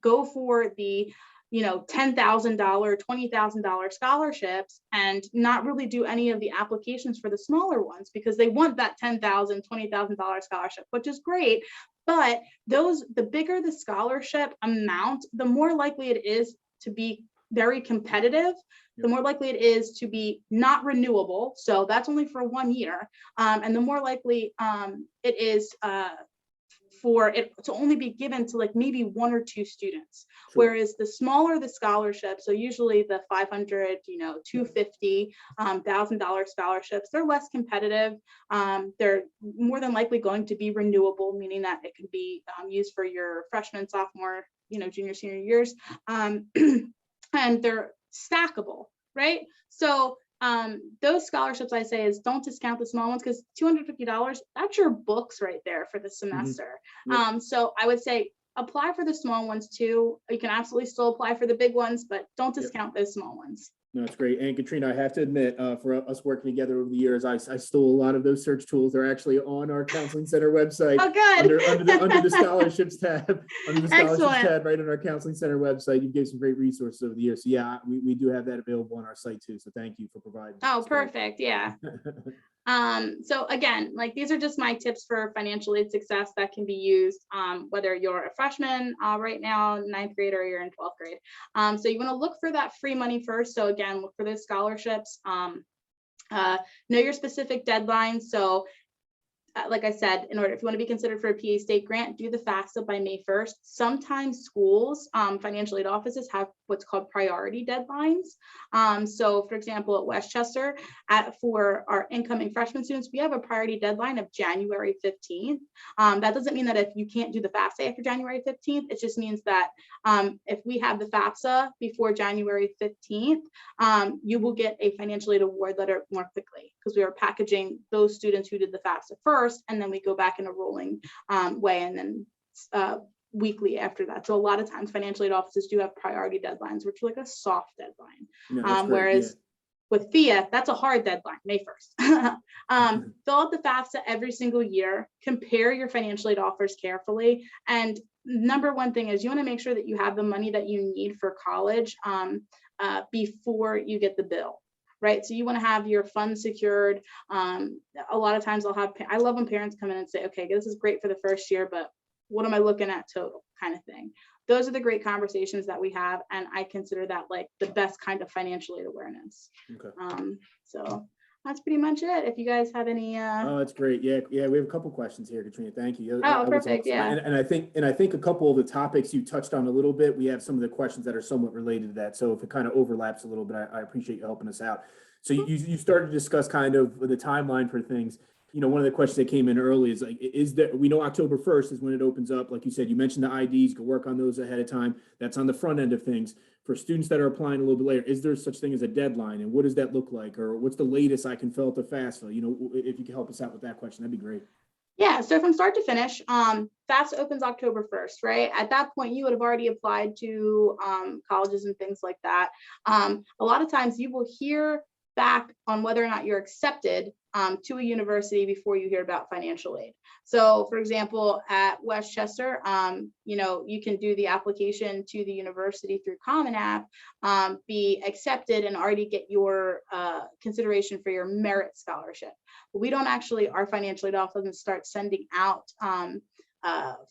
go for the $10,000, $20,000 scholarships and not really do any of the applications for the smaller ones, because they want that $10,000, $20,000 scholarship, which is great. But the bigger the scholarship amount, the more likely it is to be very competitive, the more likely it is to be not renewable. So that's only for 1 year. And the more likely it is for it to only be given to like maybe 1 or 2 students. Sure. Whereas the smaller the scholarship, so usually the $500, $250, $1,000 scholarships, they're less competitive. They're more than likely going to be renewable, meaning that it can be used for your freshman, sophomore, junior, senior years. And they're stackable, right? So those scholarships, I say, is don't discount the small ones, because $250, that's your books right there for the semester. So I would say apply for the small ones too. You can absolutely still apply for the big ones, but don't discount those small ones. No, that's great. And Katrina, I have to admit, for us working together over the years, I stole a lot of those search tools. They're actually on our counseling center website. Oh, good. under the scholarships tab, tab, right on our counseling center website. You gave some great resources over the years. So yeah, we do have that available on our site too. So thank you for providing. Oh, perfect. Yeah. So again, like, these are just my tips for financial aid success that can be used, whether you're a freshman right now, 9th grade, or you're in 12th grade. So you want to look for that free money first. So again, look for those scholarships. Know your specific deadlines. So like I said, if you want to be considered for a PA state grant, do the FAFSA by May 1st. Sometimes schools, financial aid offices have what's called priority deadlines. So for example, at Westchester, for our incoming freshman students, we have a priority deadline of January 15th. That doesn't mean that if you can't do the FAFSA after January 15th, it just means that if we have the FAFSA before January 15th, you will get a financial aid award letter more quickly, because we are packaging those students who did the FAFSA first, and then we go back in a rolling way, and then weekly after that. So a lot of times financial aid offices do have priority deadlines, which are like a soft deadline. No, Whereas with FIA, that's a hard deadline, May 1st. Fill out the FAFSA every single year, compare your financial aid offers carefully. And number one thing is you want to make sure that you have the money that you need for college before you get the bill. Right. So you want to have your funds secured. A lot of times I love when parents come in and say, okay, this is great for the first year, but what am I looking at total, kind of thing. Those are the great conversations that we have. And I consider that like the best kind of financial aid awareness. Okay. So that's pretty much it. If you guys have any Oh, that's great. Yeah, we have a couple questions here, Katrina. Thank you. Oh, perfect. Yeah. And I think a couple of the topics you touched on a little bit, we have some of the questions that are somewhat related to that. So if it kind of overlaps a little bit, I appreciate you helping us out. So you started to discuss kind of the timeline for things. You know, one of the questions that came in early is like, we know October 1st is when it opens up. Like you said, you mentioned the IDs, go work on those ahead of time. That's on the front end of things. For students that are applying a little bit later, is there such thing as a deadline, and what does that look like? Or what's the latest I can fill out the FAFSA? You know, if you could help us out with that question, that'd be great. Yeah, so from start to finish, FAFSA opens October 1st, right? At that point, you would have already applied to colleges and things like that. A lot of times you will hear back on whether or not you're accepted to a university before you hear about financial aid. So for example, at Westchester, you know, you can do the application to the university through Common App, be accepted and already get your consideration for your merit scholarship. But we don't actually, our financial aid office doesn't start sending out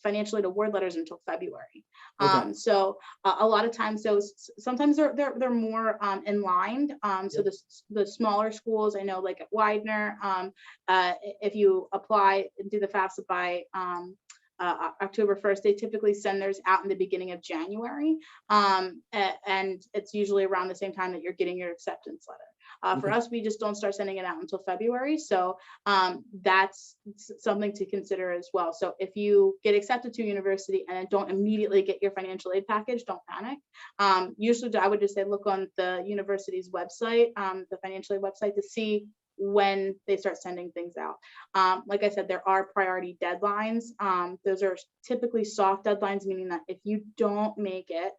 financial aid award letters until February. Okay. So a lot of times those, sometimes they're more in line. So the smaller schools, I know like at Widener, if you apply and do the FAFSA by October 1st, they typically send theirs out in the beginning of January. And it's usually around the same time that you're getting your acceptance letter. For us, we just don't start sending it out until February. So that's something to consider as well. So if you get accepted to a university and then don't immediately get your financial aid package, don't panic. Usually I would just say, look on the university's website, the financial aid website, to see when they start sending things out. Like I said, there are priority deadlines. Those are typically soft deadlines, meaning that if you don't make it,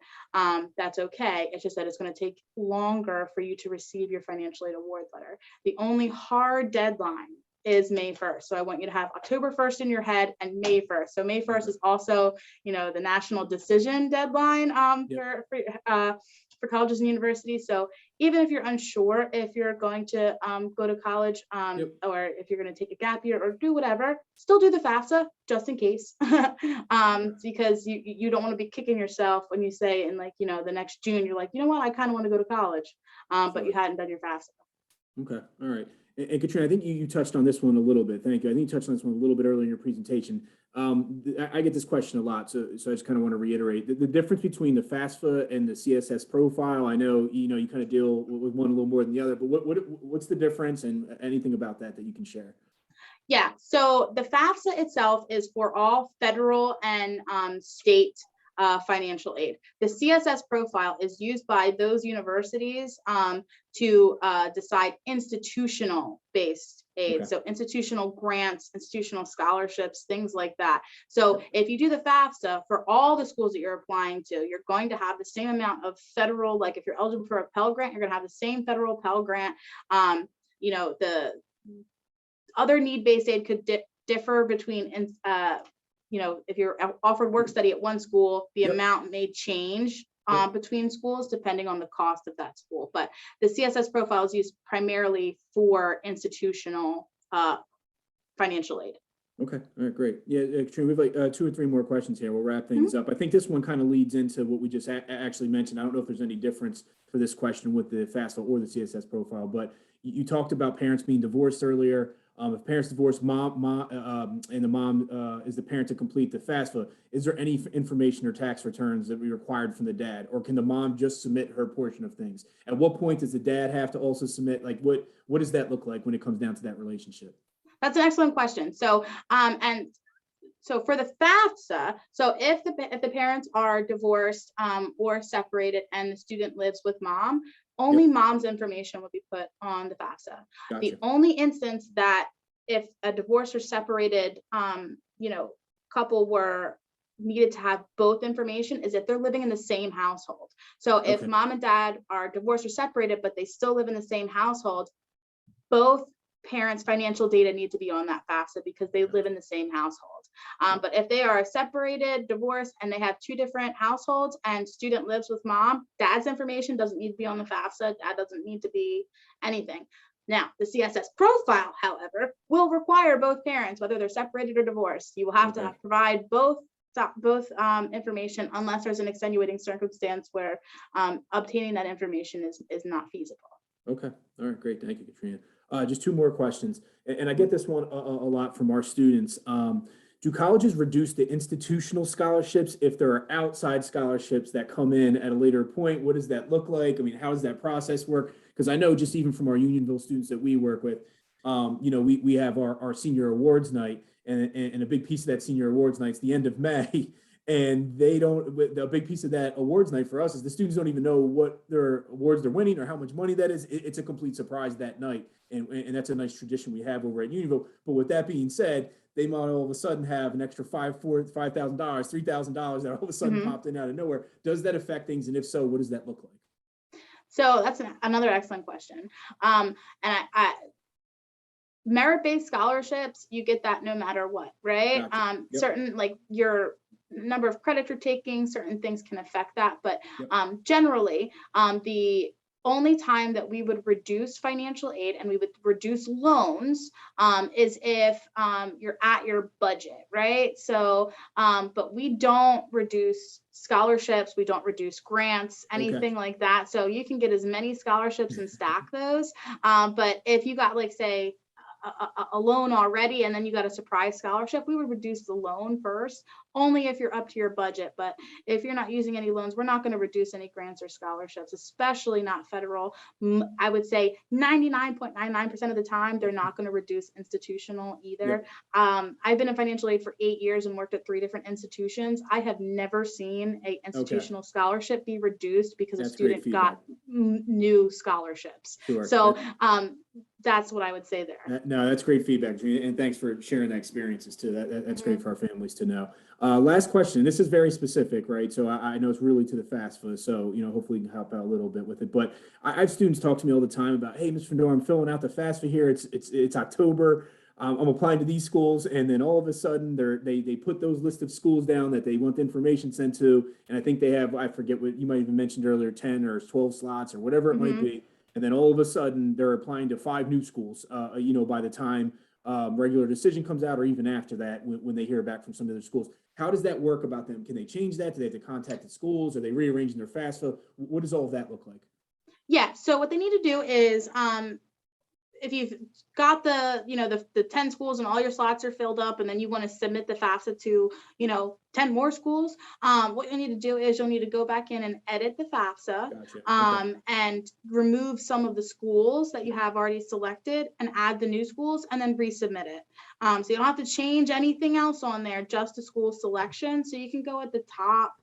that's okay. It's just that it's going to take longer for you to receive your financial aid award letter. The only hard deadline is May 1st. So I want you to have October 1st in your head and May 1st. So May 1st is also, you know, the national decision deadline for colleges and universities. So even if you're unsure if you're going to go to college or if you're going to take a gap year or do whatever, still do the FAFSA just in case, because you don't want to be kicking yourself when you say in, like, you know, the next June, you're like, you know what, I kind of want to go to college, but you hadn't done your FAFSA. Okay. All right. And Katrina, I think you touched on this one a little bit. Thank you. I think you touched on this one a little bit earlier in your presentation. I get this question a lot, so I just kind of want to reiterate the difference between the FAFSA and the CSS profile. I know, you know, you kind of deal with one a little more than the other, but what's the difference, and anything about that you can share? Yeah, so the FAFSA itself is for all federal and state financial aid. The CSS profile is used by those universities to decide institutional based aid. Okay. So institutional grants, institutional scholarships, things like that. So if you do the FAFSA for all the schools that you're applying to, you're going to have the same amount of federal, like if you're eligible for a Pell Grant, you're going to have the same federal Pell Grant. You know, the other need-based aid could differ between you know, if you're offered work study at one school, the amount may change between schools depending on the cost of that school. But the CSS profile is used primarily for institutional financial aid. Okay. All right, great. Yeah, Katrina, we have like 2 or 3 more questions here. We'll wrap things up. I think this one kind of leads into what we just actually mentioned. I don't know if there's any difference for this question with the FAFSA or the CSS profile, but you talked about parents being divorced earlier. If parents divorce, and the mom is the parent to complete the FAFSA, is there any information or tax returns that we required from the dad, or can the mom just submit her portion of things? At what point does the dad have to also submit? Like, what does that look like when it comes down to that relationship? That's an excellent question. So, so for the FAFSA, so if the parents are divorced or separated and the student lives with mom, only mom's information would be put on the FAFSA. Gotcha. The only instance that if a divorced or separated, couple were needed to have both information is if they're living in the same household. So if Okay. mom and dad are divorced or separated, but they still live in the same household, both parents' financial data need to be on that FAFSA because they live in the same household. But if they are separated, divorced, and they have two different households and student lives with mom, dad's information doesn't need to be on the FAFSA. Dad doesn't need to be anything. Now, the CSS profile, however, will require both parents, whether they're separated or divorced. You will have to provide both information unless there's an extenuating circumstance where obtaining that information is not feasible. Okay. All right. Great. Thank you, Katrina. Just two more questions. And I get this one a lot from our students. Do colleges reduce the institutional scholarships if there are outside scholarships that come in at a later point? What does that look like? I mean, how does that process work? Because I know just even from our Unionville students that we work with, we have our senior awards night, and a big piece of that senior awards night is the end of May. And a big piece of that awards night for us is the students don't even know what their awards they're winning or how much money that is. It's a complete surprise that night. And that's a nice tradition we have over at Unionville. But with that being said, they might all of a sudden have an extra $5,000, $3,000 that all of a sudden popped in out of nowhere. Does that affect things? And if so, what does that look like? So that's another excellent question. And I merit-based scholarships, you get that no matter what, right? Gotcha. Yep. Certain, like your number of credits you're taking, certain things can affect that. But generally, the only time that we would reduce financial aid and we would reduce loans is if you're at your budget, right? So, but we don't reduce scholarships, we don't reduce grants, anything like that. So you can get as many scholarships and stack those. But if you got, like, say, a loan already and then you got a surprise scholarship, we would reduce the loan first, only if you're up to your budget. But if you're not using any loans, we're not going to reduce any grants or scholarships, especially not federal. I would say 99.99% of the time, they're not going to reduce institutional either. I've been in financial aid for 8 years and worked at 3 different institutions. I have never seen an institutional scholarship be reduced because a student got new scholarships. Sure. So that's what I would say there. No, that's great feedback, and thanks for sharing the experiences too. That's great for our families to know. Last question. This is very specific, right? So I know it's really to the FAFSA, so hopefully you can help out a little bit with it. But I have students talk to me all the time about, hey, Mr. Fedora, I'm filling out the FAFSA here. It's October. I'm applying to these schools, and then all of a sudden they put those list of schools down that they want the information sent to, and I think they have, I forget what you might even mentioned earlier, 10 or 12 slots or whatever it might be. And then all of a sudden they're applying to 5 new schools, by the time regular decision comes out, or even after that, when they hear back from some of their schools. How does that work about them? Can they change that? Do they have to contact the schools? Are they rearranging their FAFSA? What does all of that look like? Yeah, so what they need to do is, if you've got the 10 schools and all your slots are filled up, and then you want to submit the FAFSA to 10 more schools, what you need to do is you'll need to go back in and edit the FAFSA. Gotcha. And remove some of the schools that you have already selected and add the new schools, and then resubmit it. So you don't have to change anything else on there, just the school selection. So you can go at the top,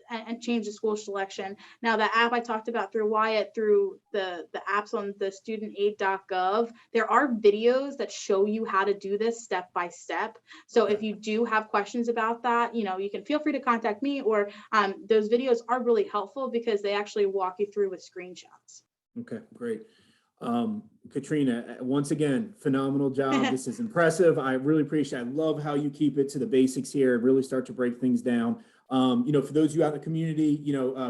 and change the school selection. Now, the app I talked about through Wyatt, through the apps on the studentaid.gov, there are videos that show you how to do this step by step. So if you do have questions about that, you can feel free to contact me, or those videos are really helpful because they actually walk you through with screenshots. Okay, great. Katrina, once again, phenomenal job. This is impressive. I really appreciate it. I love how you keep it to the basics here and really start to break things down. For those of you out in the community,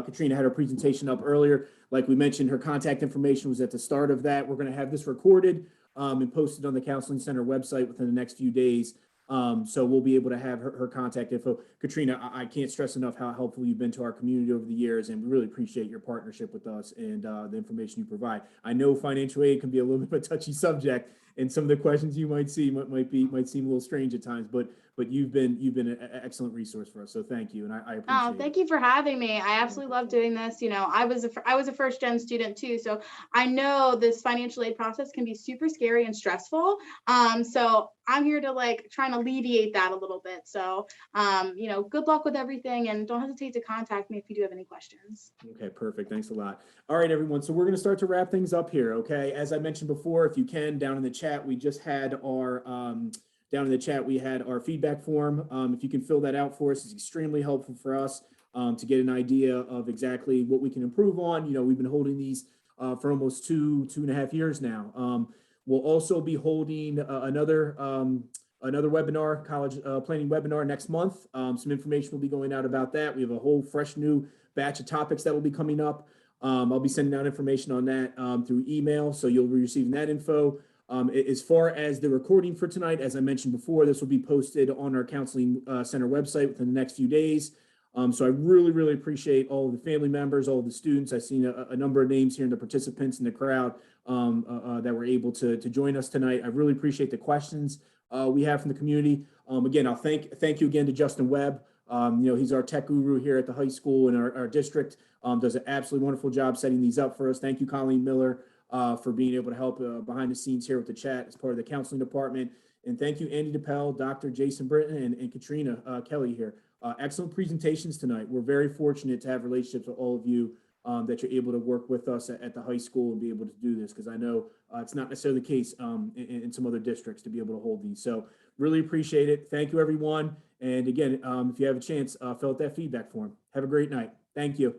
Katrina had her presentation up earlier. Like we mentioned, her contact information was at the start of that. We're going to have this recorded and posted on the Counseling Center website within the next few days. So we'll be able to have her contact info. Katrina, I can't stress enough how helpful you've been to our community over the years, and we really appreciate your partnership with us and the information you provide. I know financial aid can be a little bit of a touchy subject, and some of the questions you might see might seem a little strange at times, but you've been an excellent resource for us. So thank you, and I appreciate Oh, it. thank you for having me. I absolutely love doing this. You know, I was a first gen student too, so I know this financial aid process can be super scary and stressful. So I'm here to like try and alleviate that a little bit. So, you know, good luck with everything, and don't hesitate to contact me if you do have any questions. Okay, perfect. Thanks a lot. All right, everyone. So we're going to start to wrap things up here. Okay. As I mentioned before, if you can, down in the chat, we just had our we had our feedback form. If you can fill that out for us, it's extremely helpful for us to get an idea of exactly what we can improve on. You know, we've been holding these for almost two and a half years now. We'll also be holding another webinar, college planning webinar next month. Some information will be going out about that. We have a whole fresh new batch of topics that will be coming up. I'll be sending out information on that through email, so you'll be receiving that info. As far as the recording for tonight, as I mentioned before, this will be posted on our counseling center website within the next few days. So I really appreciate all of the family members, all of the students. I've seen a number of names here in the participants in the crowd that were able to join us tonight. I really appreciate the questions we have from the community. Again, I'll thank you again to Justin Webb. You know, he's our tech guru here at the high school and our district. Does an absolutely wonderful job setting these up for us. Thank you, Colleen Miller, for being able to help behind the scenes here with the chat as part of the counseling department. And thank you, Andy DePel, Dr. Jason Britton, and Katrina Kelly here. Excellent presentations tonight. We're very fortunate to have relationships with all of you that you're able to work with us at the high school and be able to do this, because I know it's not necessarily the case in some other districts to be able to hold these. So really appreciate it. Thank you, everyone. And again, if you have a chance, fill out that feedback form. Have a great night. Thank you.